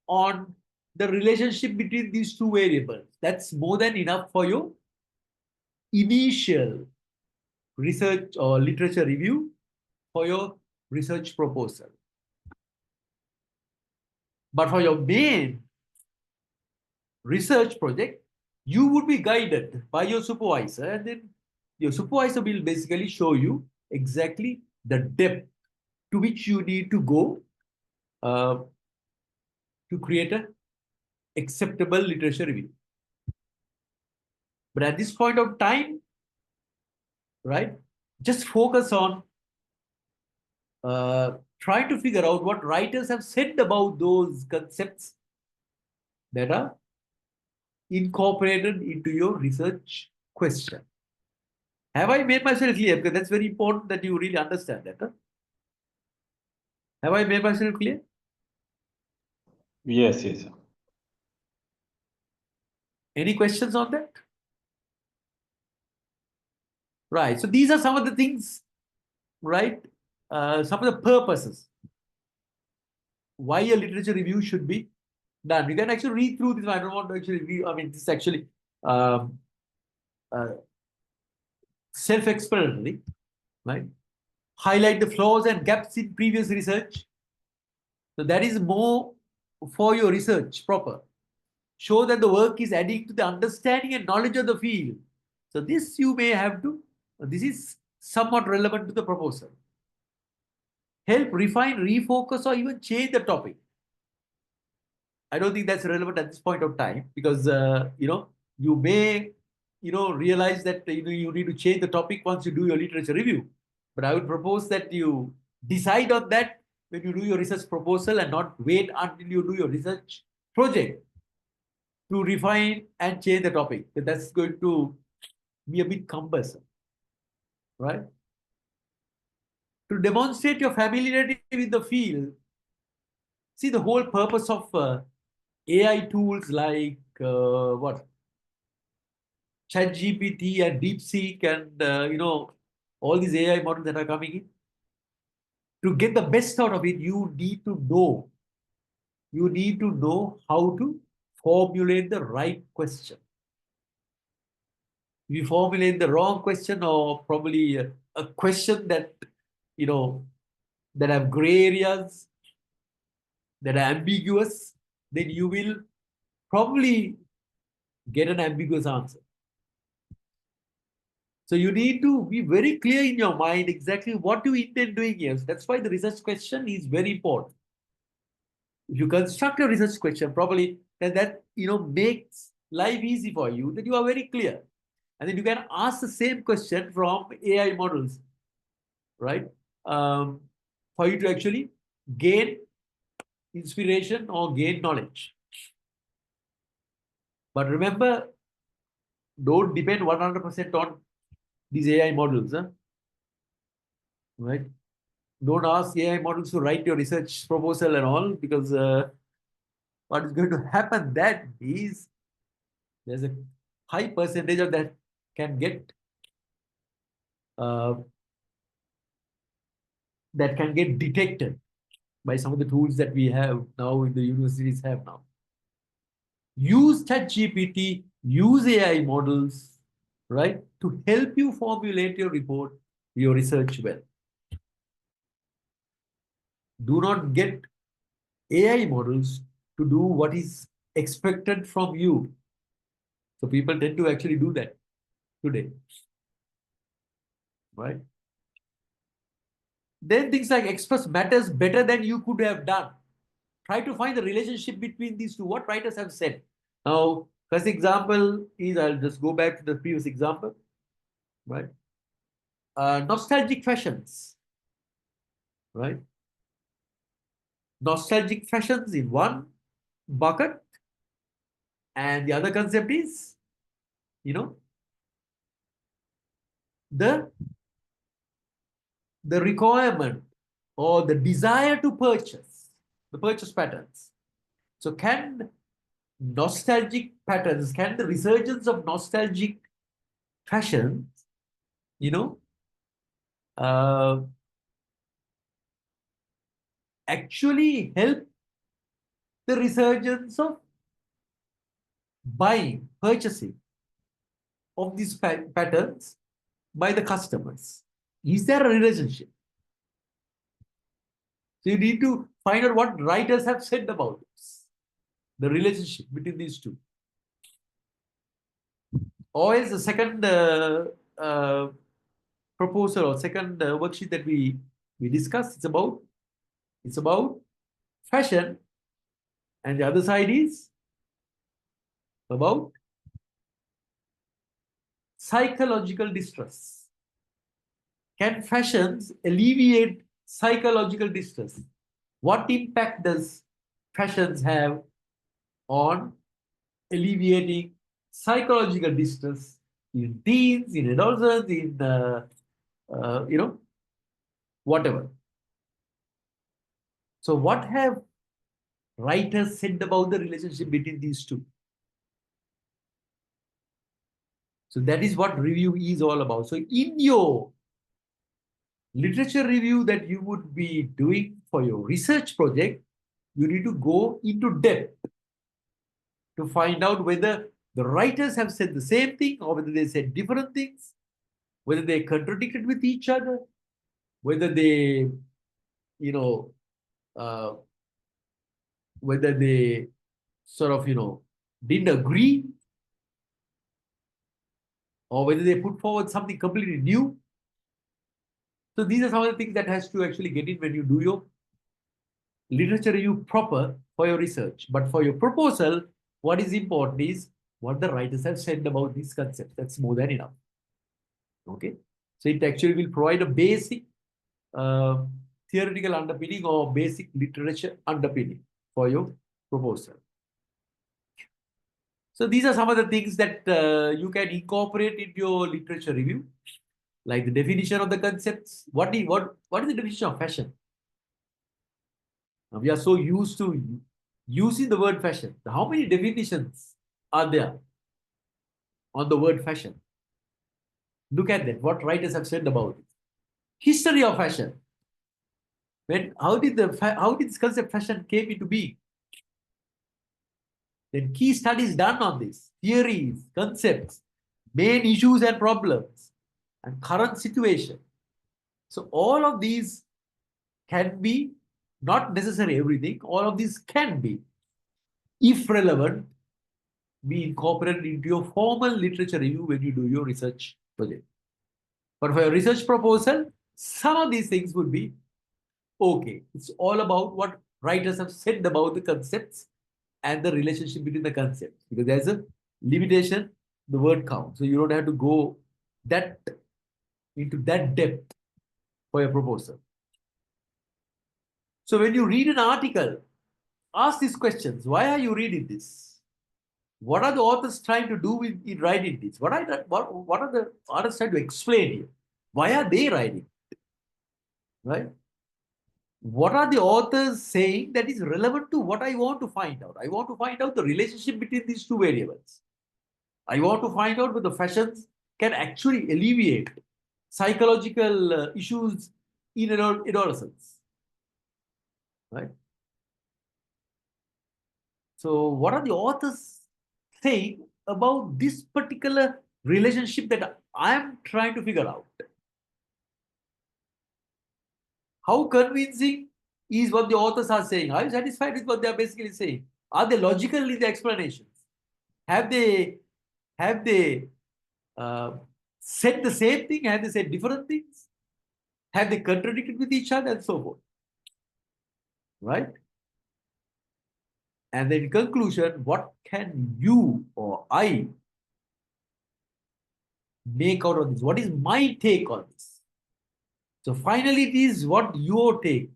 on the relationship between these two variables. That's more than enough for your initial research or literature review for your research proposal. But for your main research project, you would be guided by your supervisor, and then your supervisor will basically show you exactly the depth to which you need to go to create an acceptable literature review. But at this point of time, right, just focus on trying to figure out what writers have said about those concepts that are incorporated into your research question. Have I made myself clear? Because that's very important that you really understand that. Huh? Have I made myself clear? Yes, yes, sir. Any questions on that? Right. So these are some of the things, right? Some of the purposes why a literature review should be done. You can actually read through this. I don't want to actually read. I mean, this is actually um, self-explanatory, right? Highlight the flaws and gaps in previous research. So that is more for your research proper. Show that the work is adding to the understanding and knowledge of the field. So this you may have to, this is somewhat relevant to the proposal. Help refine, refocus, or even change the topic. I don't think that's relevant at this point of time because, you may, realize that, you need to change the topic once you do your literature review. But I would propose that you decide on that when you do your research proposal and not wait until you do your research project to refine and change the topic. That's going to be a bit cumbersome, right? To demonstrate your familiarity with the field, see the whole purpose of AI tools like what ChatGPT and DeepSeek and all these AI models that are coming in. To get the best out of it, you need to know. You need to know how to formulate the right question. If you formulate the wrong question or probably a question that that have gray areas, that are ambiguous, then you will probably get an ambiguous answer. So you need to be very clear in your mind exactly what you intend doing here. So that's why the research question is very important. If you construct a research question properly, then that makes life easy for you, that you are very clear. And then you can ask the same question from AI models, right? For you to actually gain inspiration or gain knowledge. But remember, don't depend 100% on these AI models, huh? Right? Don't ask AI models to write your research proposal and all, because what is going to happen that is there's a high percentage of that can get uh, detected by some of the tools that we have now in the universities have now. Use ChatGPT, use AI models, right, to help you formulate your report, your research well. Do not get AI models to do what is expected from you. So people tend to actually do that today, right? Then things like express matters better than you could have done. Try to find the relationship between these two, what writers have said. Now, first example is, I'll just go back to the previous example, right? Nostalgic fashions, right? Nostalgic fashions in one bucket, and the other concept is, the requirement or the desire to purchase, the purchase patterns. So can nostalgic patterns, can the resurgence of nostalgic fashions, uh, actually help the resurgence of buying, purchasing of these patterns by the customers? Is there a relationship? So you need to find out what writers have said about this, the relationship between these two. Or is the second proposal or second worksheet that we discussed, it's about fashion, and the other side is about psychological distress? Can fashions alleviate psychological distress? What impact does fashions have on alleviating psychological distress in teens, in adolescents, in whatever? So, what have writers said about the relationship between these two? So that is what review is all about. So in your literature review that you would be doing for your research project, you need to go into depth to find out whether the writers have said the same thing or whether they said different things, whether they contradicted with each other, whether they, uh, whether they sort of, didn't agree, or whether they put forward something completely new. So these are some of the things that has to actually get in when you do your literature review proper for your research. But for your proposal, what is important is what the writers have said about these concepts. That's more than enough. Okay. So it actually will provide a basic theoretical underpinning or basic literature underpinning for your proposal. So these are some of the things that you can incorporate into your literature review, like the definition of the concepts. What is the definition of fashion? Now, we are so used to using the word fashion. How many definitions are there on the word fashion? Look at that. What writers have said about it. History of fashion. How did this concept fashion came into being? Then key studies done on this, theories, concepts, main issues and problems, and current situation. So all of these can be, not necessarily everything, all of these can be, if relevant, be incorporated into your formal literature review when you do your research project. But for your research proposal, some of these things would be okay. It's all about what writers have said about the concepts and the relationship between the concepts, because there's a limitation, the word count. So you don't have to go into that depth for your proposal. So when you read an article, ask these questions. Why are you reading this? What are the authors trying to do in writing this? What are the authors trying to explain here? Why are they writing? Right? What are the authors saying that is relevant to what I want to find out? I want to find out the relationship between these two variables. I want to find out whether fashions can actually alleviate psychological issues in adolescence. Right? So what are the authors saying about this particular relationship that I am trying to figure out? How convincing is what the authors are saying? Are you satisfied with what they are basically saying? Are they logical in the explanations? Have they said the same thing? Have they said different things? Have they contradicted with each other and so forth? Right? And then in conclusion, what can you or I make out of this? What is my take on this? So finally, it is what your take.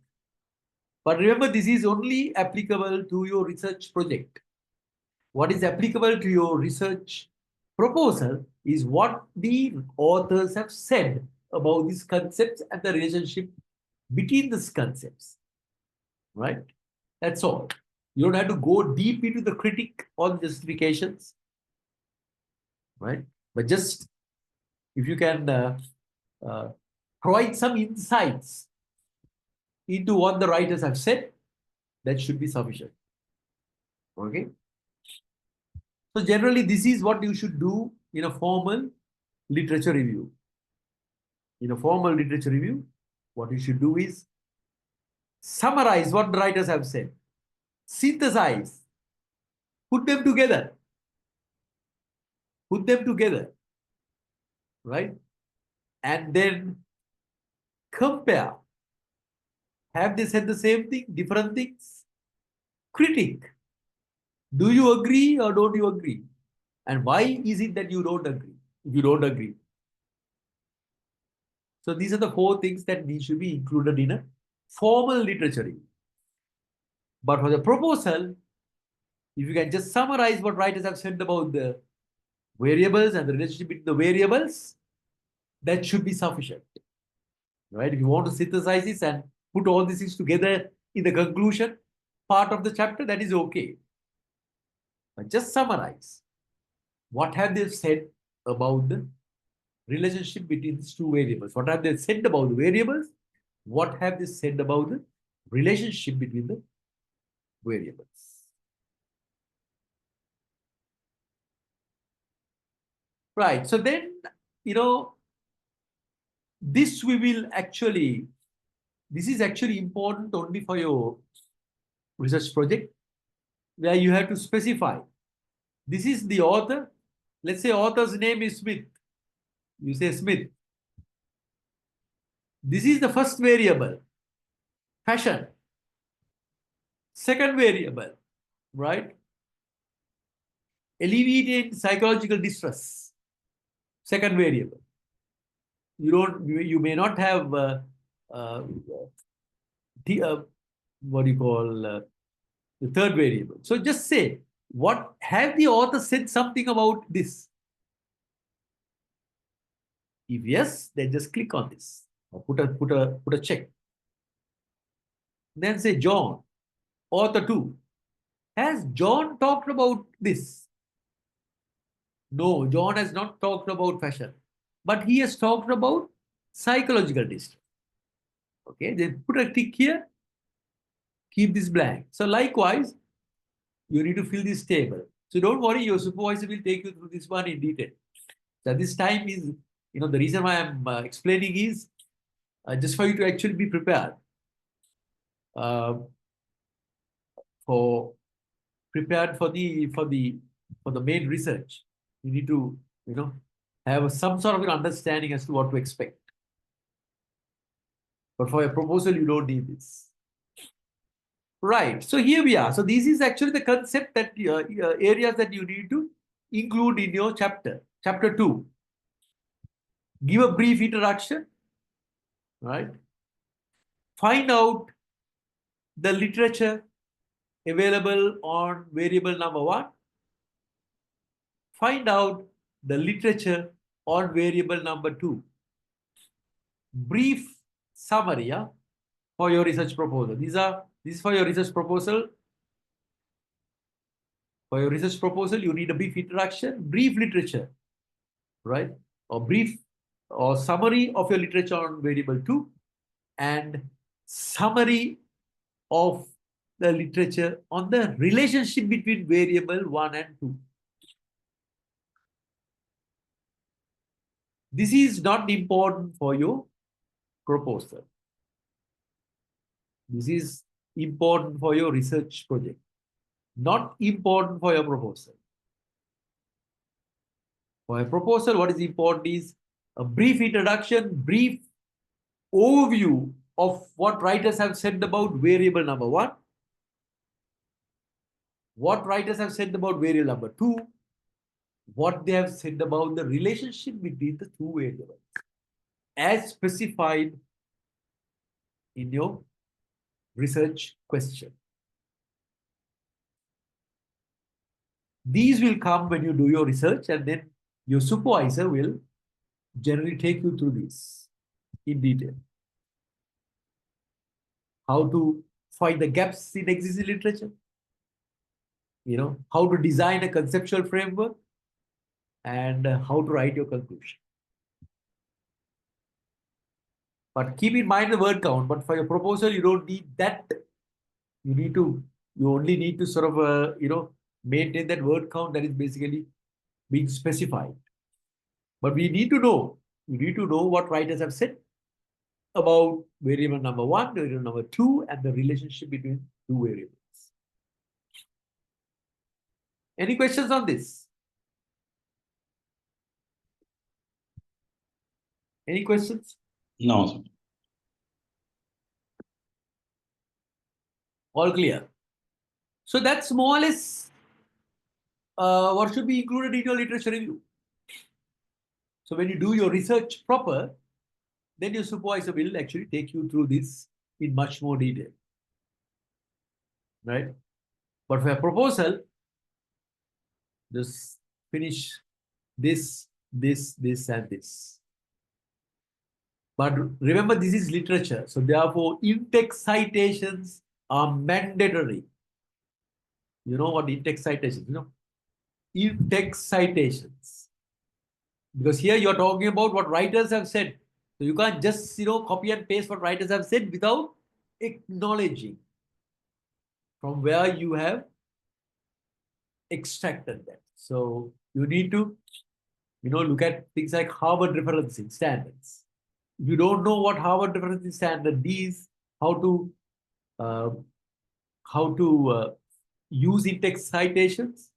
But remember, this is only applicable to your research project. What is applicable to your research proposal is what the authors have said about these concepts and the relationship between these concepts. Right? That's all. You don't have to go deep into the critique or the justifications. Right? But just if you can provide some insights into what the writers have said, that should be sufficient. Okay? So generally, this is what you should do in a formal literature review. In a formal literature review, what you should do is summarize what the writers have said, synthesize, put them together, right? And then compare. Have they said the same thing, different things? Critique. Do you agree or don't you agree? And why is it that you don't agree? if you don't agree. So these are the 4 things that need to be included in a formal literature review. But for the proposal, if you can just summarize what writers have said about the variables and the relationship between the variables, that should be sufficient. Right? If you want to synthesize this and put all these things together in the conclusion part of the chapter, that is okay. But just summarize. What have they said about the relationship between these 2 variables? What have they said about the variables? What have they said about the relationship between the variables? Right. So then, this is actually important only for your research project, where you have to specify. This is the author. Let's say author's name is Smith. You say Smith. This is the first variable, fashion. Second variable, right? Alleviating psychological distress. Second variable. You may not have what do you call the third variable. So just say, what have the author said something about this? If yes, then just click on this or put a check. Then say John, author 2. Has John talked about this? No, John has not talked about fashion, but he has talked about psychological distress. Okay, then put a tick here, keep this blank. So likewise, you need to fill this table. So don't worry, your supervisor will take you through this one in detail. So this time is, the reason why I'm explaining is just for you to actually be prepared for the main research. You need to, have some sort of an understanding as to what to expect. But for a proposal, you don't need this. Right. So here we are. So this is actually the concept that areas that you need to include in your chapter. Chapter 2. Give a brief introduction. Right. Find out the literature available on variable number 1. Find out the literature on variable number 2. Brief summary for your research proposal. This is for your research proposal. For your research proposal, you need a brief introduction, brief literature, right? Or brief or summary of your literature on variable 2, and summary of the literature on the relationship between variable 1 and 2. This is not important for your proposal. This is important for your research project, not important for your proposal. For a proposal, what is important is a brief introduction, brief overview of what writers have said about variable number 1, what writers have said about variable number 2, what they have said about the relationship between the 2 variables, as specified in your research question. These will come when you do your research, and then your supervisor will generally take you through this in detail. How to find the gaps in existing literature, how to design a conceptual framework, and how to write your conclusion. But keep in mind the word count. But for your proposal, you don't need that. You only need to sort of, maintain that word count that is basically being specified. But we need to know. You need to know what writers have said about variable number 1, variable number 2, and the relationship between 2 variables. Any questions on this? Any questions? No, sir. All clear. So that's more or less what should be included in your literature review. So when you do your research proper, then your supervisor will actually take you through this in much more detail. Right? But for a proposal, just finish this, and this. But remember, this is literature. So therefore, in-text citations are mandatory. You know what in-text citations? You know, in-text citations. Because here you're talking about what writers have said. So you can't just, copy and paste what writers have said without acknowledging from where you have extracted that. So you need to, look at things like Harvard referencing standards. If you don't know what Harvard referencing standard is, how to use in-text citations,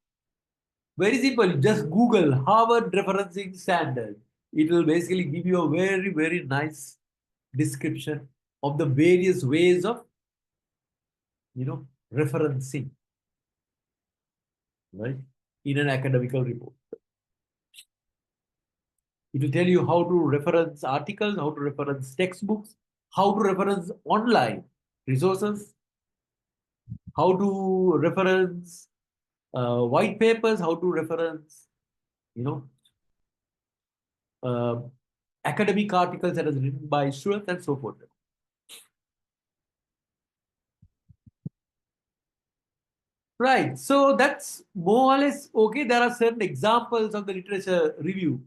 very simple. Just Google Harvard referencing standard. It will basically give you a very, very nice description of the various ways of, referencing, right, in an academical report. It will tell you how to reference articles, how to reference textbooks, how to reference online resources, how to reference white papers, how to reference, academic articles that are written by students and so forth. Right. So that's more or less okay. There are certain examples of the literature review.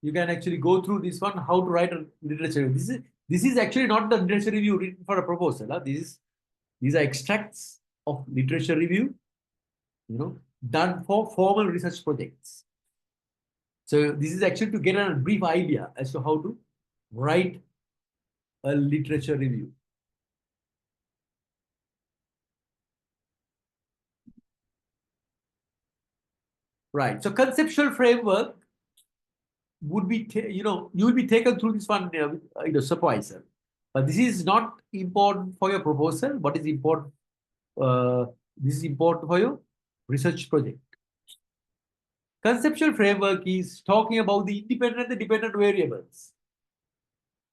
You can actually go through this one, how to write a literature review. This is actually not the literature review written for a proposal. These are extracts of literature review, done for formal research projects. So this is actually to get a brief idea as to how to write a literature review. Right. So conceptual framework would be, you will be taken through this one, supervisor. But this is not important for your proposal. What is important? This is important for your research project. Conceptual framework is talking about the independent and the dependent variables.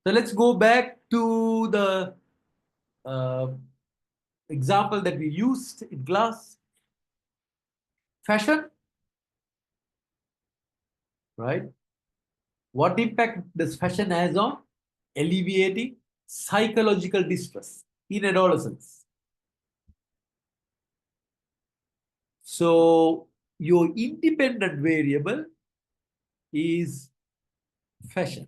So let's go back to the example that we used in class. Fashion, right? What impact does fashion has on alleviating psychological distress in adolescence? So your independent variable is fashion,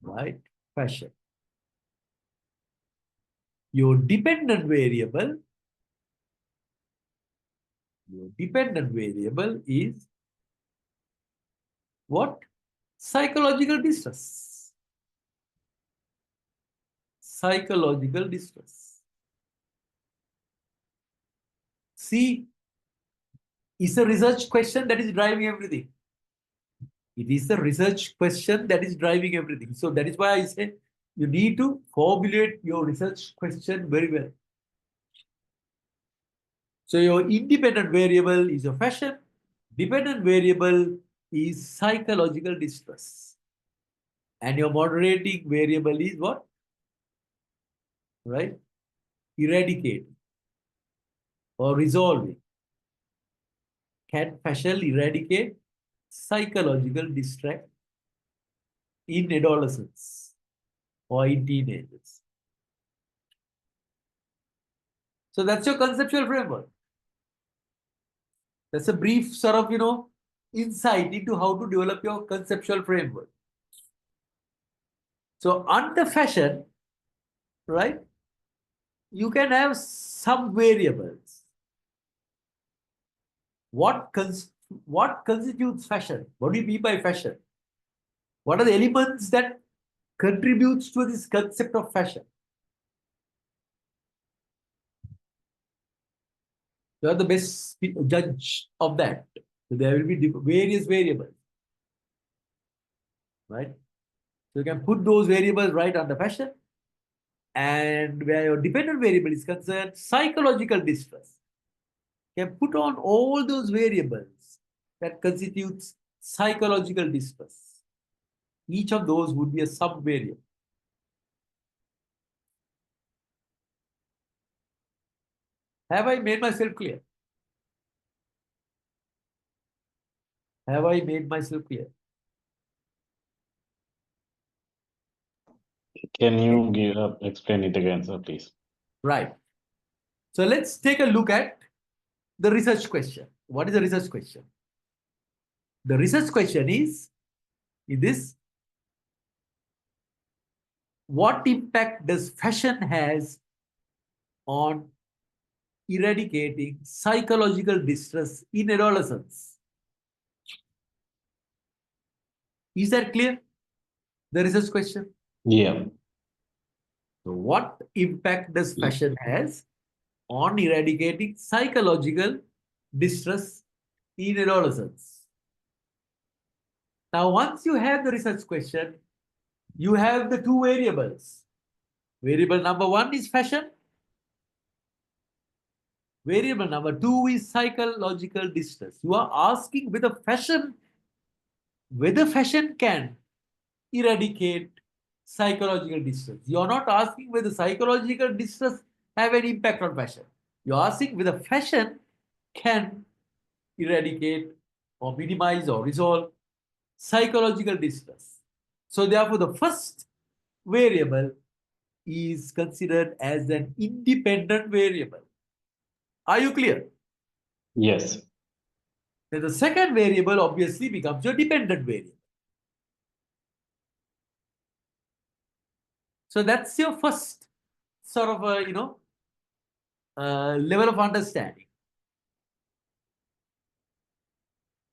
right? Fashion. Your dependent variable is what? Psychological distress. Psychological distress. See, it's a research question that is driving everything. It is the research question that is driving everything. So that is why I say you need to formulate your research question very well. So your independent variable is your fashion. Dependent variable is psychological distress. And your moderating variable is what? Right? Eradicating or resolving. Can fashion eradicate psychological distress in adolescents or in teenagers? So that's your conceptual framework. That's a brief sort of, insight into how to develop your conceptual framework. So under fashion, right, you can have some variables. What constitutes fashion? What do you mean by fashion? What are the elements that contributes to this concept of fashion? You are the best judge of that. So there will be various variables, right? So you can put those variables right under fashion. And where your dependent variable is concerned, psychological distress. You can put on all those variables that constitutes psychological distress. Each of those would be a sub-variable. Have I made myself clear? Have I made myself clear? Can you explain it again, sir, please? Right. So let's take a look at the research question. What is the research question? The research question is this: what impact does fashion has on eradicating psychological distress in adolescence? Is that clear? The research question. Yeah. So what impact does fashion has on eradicating psychological distress in adolescence? Now, once you have the research question, you have the two variables. Variable number one is fashion. Variable number two is psychological distress. You are asking whether fashion can eradicate psychological distress. You are not asking whether psychological distress have an impact on fashion. You are asking whether fashion can eradicate or minimize or resolve psychological distress. So therefore, the first variable is considered as an independent variable. Are you clear? Yes. Then the second variable obviously becomes your dependent variable. So that's your first sort of level of understanding,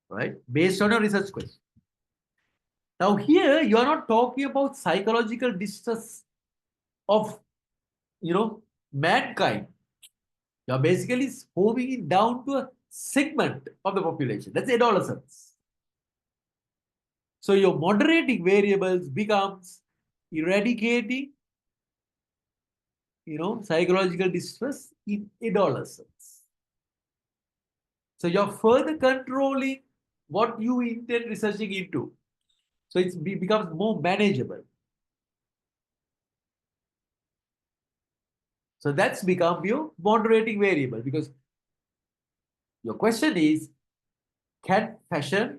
right? Based on your research question. Now here you are not talking about psychological distress of mankind. You are basically homing it down to a segment of the population. That's adolescents. So your moderating variables becomes eradicating psychological distress in adolescents. So you're further controlling what you intend researching into. So it becomes more manageable. So that's become your moderating variable, because your question is, can fashion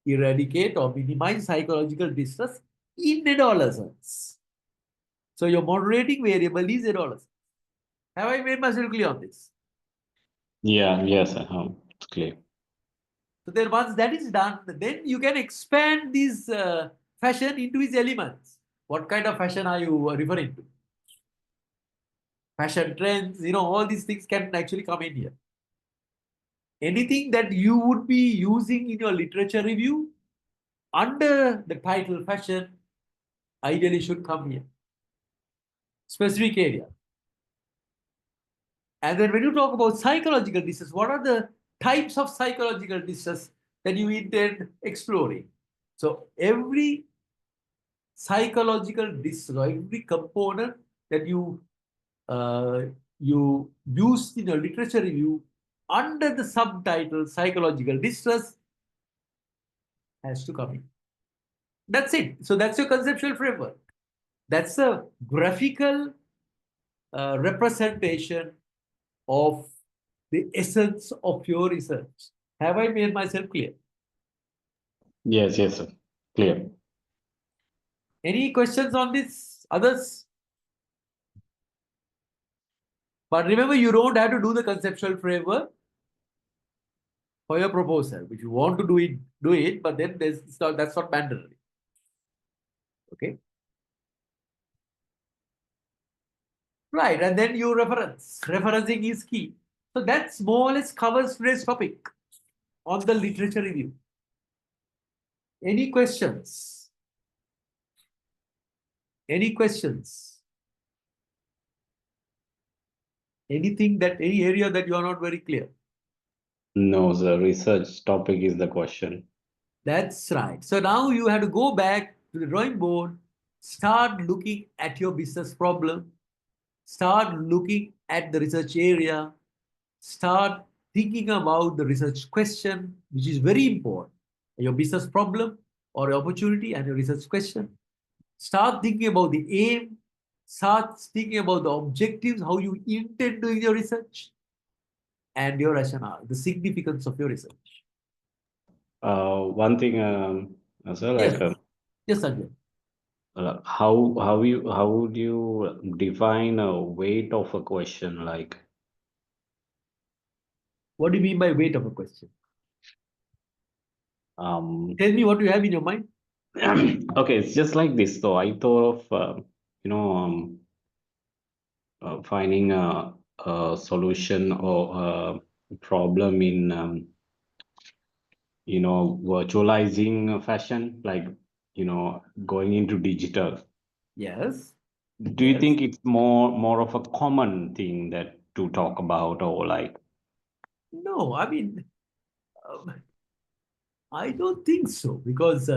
eradicate or minimize psychological distress in adolescents? So your moderating variable is adolescence. Have I made myself clear on this? Yeah, yes, it's clear. So then once that is done, then you can expand this fashion into its elements. What kind of fashion are you referring to? Fashion trends, all these things can actually come in here. Anything that you would be using in your literature review under the title fashion ideally should come here. Specific area. And then when you talk about psychological distress, what are the types of psychological distress that you intend exploring? So every psychological distress, or every component that you used in your literature review under the subtitle psychological distress has to come in. That's it. So that's your conceptual framework. That's a graphical representation of the essence of your research. Have I made myself clear? Yes, yes, sir. Clear. Any questions on this? Others? But remember, you don't have to do the conceptual framework for your proposal. If you want to do it, but then that's not mandatory. Okay? Right, and then you reference. Referencing is key. So that more or less covers today's topic on the literature review. Any questions? Any questions? Any area that you are not very clear? No, the research topic is the question. That's right. So now you have to go back to the drawing board, start looking at your business problem, start looking at the research area, start thinking about the research question, which is very important. Your business problem or opportunity and your research question. Start thinking about the aim. Start thinking about the objectives, how you intend doing your research, and your rationale, the significance of your research. One thing, sir, like Yes, yes, Sanjay. how would you define a weight of a question? Like, What do you mean by weight of a question? um, Tell me what you have in your mind. okay, it's just like this. So I thought of you know finding a solution or a problem in virtualizing fashion, like going into digital. Yes, Do you yes. think it's more of a common thing that to talk about, or like? No, I mean, um, I don't think so, because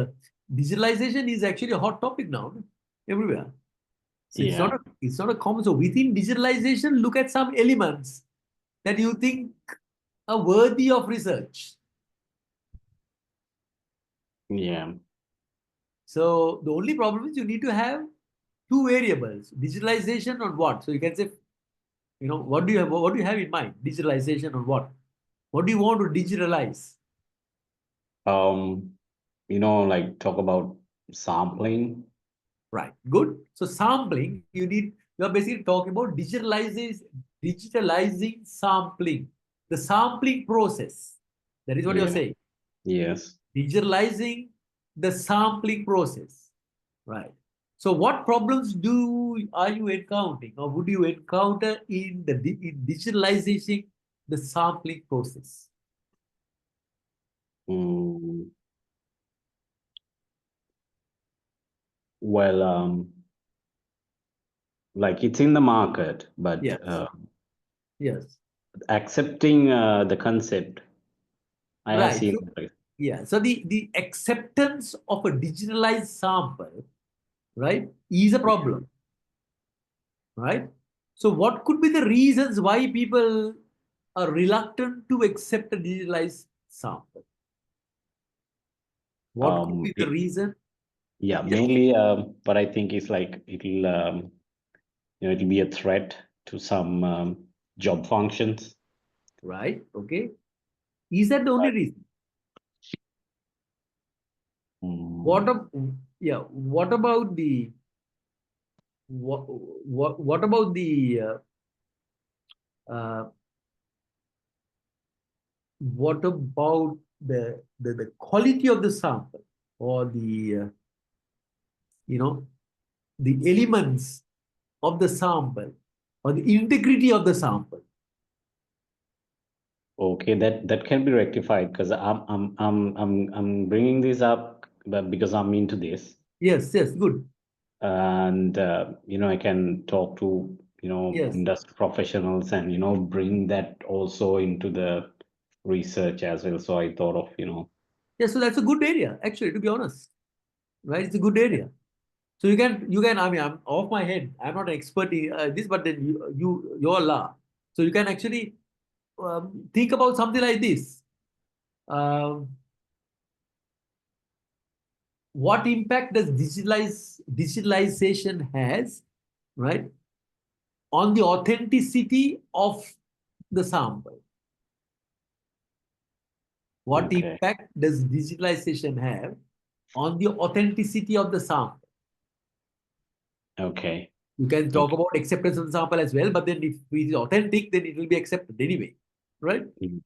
digitalization is actually a hot topic now everywhere. So Yeah, it's not a common. So within digitalization, look at some elements that you think are worthy of research. yeah. So the only problem is you need to have two variables: digitalization on what. So you can say, what do you have? What do you have in mind? Digitalization on what? What do you want to digitalize? Um, like talk about sampling. Right. Good. So sampling, you're basically talking about digitalizing sampling, the sampling process. That is what you're Yeah, saying. yes. Digitalizing the sampling process. Right. So what problems are you encountering, or would you encounter in digitalizing the sampling process? Mm, well, like it's in the market, but Yes. Yes. accepting the concept, I have Right. seen So, it. yeah. So the acceptance of a digitalized sample, right, is a problem, right? So what could be the reasons why people are reluctant to accept a digitalized sample? What could be the It, reason? yeah, Yes. mainly, but I think it's like it'll be a threat to some job functions. Right. Okay. Is that the only reason? Mm, What ab- yeah. What about the uh, what about the quality of the sample, or you know the elements of the sample, or the integrity of the sample? okay, that can be rectified because I'm bringing this up because I'm into this. Yes, yes, good. And I can talk to Yes. industry professionals and bring that also into the research as well. So I thought of Yeah, so that's a good area, actually, to be honest. Right? It's a good area. So I mean, I'm off my head. I'm not an expert in this, but then you all are. So you can actually think about something like this. Um, what impact does digitalization has, right, on the authenticity of the sample? What okay, impact does digitalization have on the authenticity of the sample? okay, You can talk okay. about acceptance of the sample as well, but then if it is authentic, then it will be accepted anyway, right? Mm.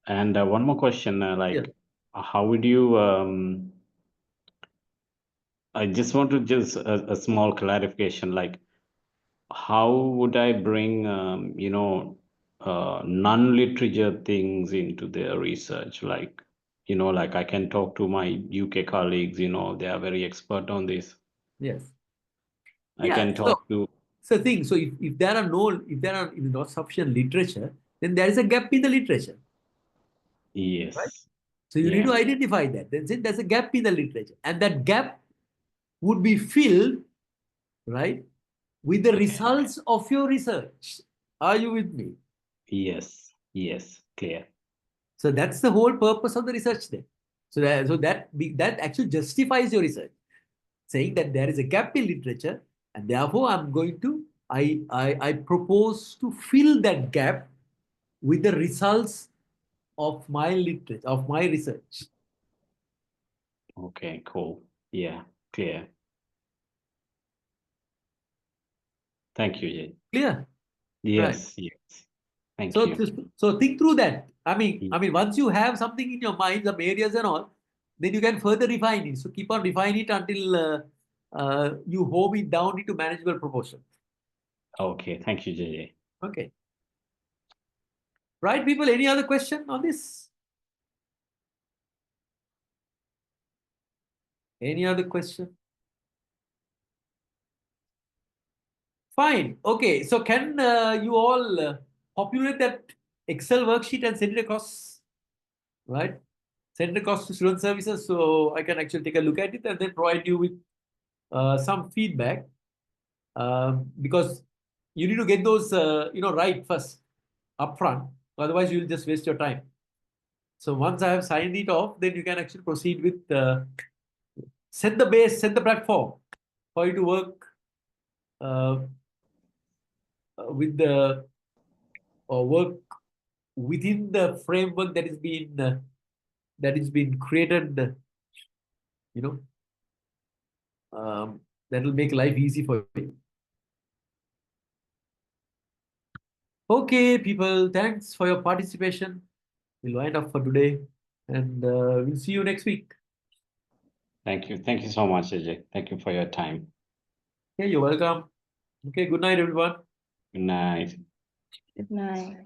And one more question, Yeah. like how would you I just want to just a small clarification, like how would I bring non-literature things into their research? Like, like I can talk to my UK colleagues, they are very expert on this. Yes. I Yeah. can So talk to, so if there are not sufficient literature, then there is a gap in the literature, right? yes, So you need yeah, to identify that. Then say there's a gap in the literature, and that gap would be filled, right, with the okay, results of your research. Are you with me? yes, clear. So that's the whole purpose of the research there. So that actually justifies your research, saying that there is a gap in literature, and therefore I propose to fill that gap with the results of my literature, of my research. Okay, cool. Yeah, clear. Thank you, Jay. Clear? Yes, yes. Thank So, you. so think through that. I Yeah. mean, once you have something in your mind, some areas and all, then you can further refine it. So keep on refining it until you home it down into manageable proportions. Okay, thank you, Jay. Okay. Right, people, any other question on this? Any other question? Fine. Okay. So can you all populate that Excel worksheet and send it across? Right? Send it across to student services so I can actually take a look at it and then provide you with some feedback. Because you need to get those right first upfront. Otherwise, you'll just waste your time. So once I have signed it off, then you can actually proceed with set the base, set the platform for you to work with the work within the framework that is being created. You know, that will make life easy for you. Okay, people, thanks for your participation. We'll wind up for today, and we'll see you next week. Thank you. Thank you so much, Ajay. Thank you for your time. Okay, you're welcome. Okay, good night, everyone. Good night. Good night.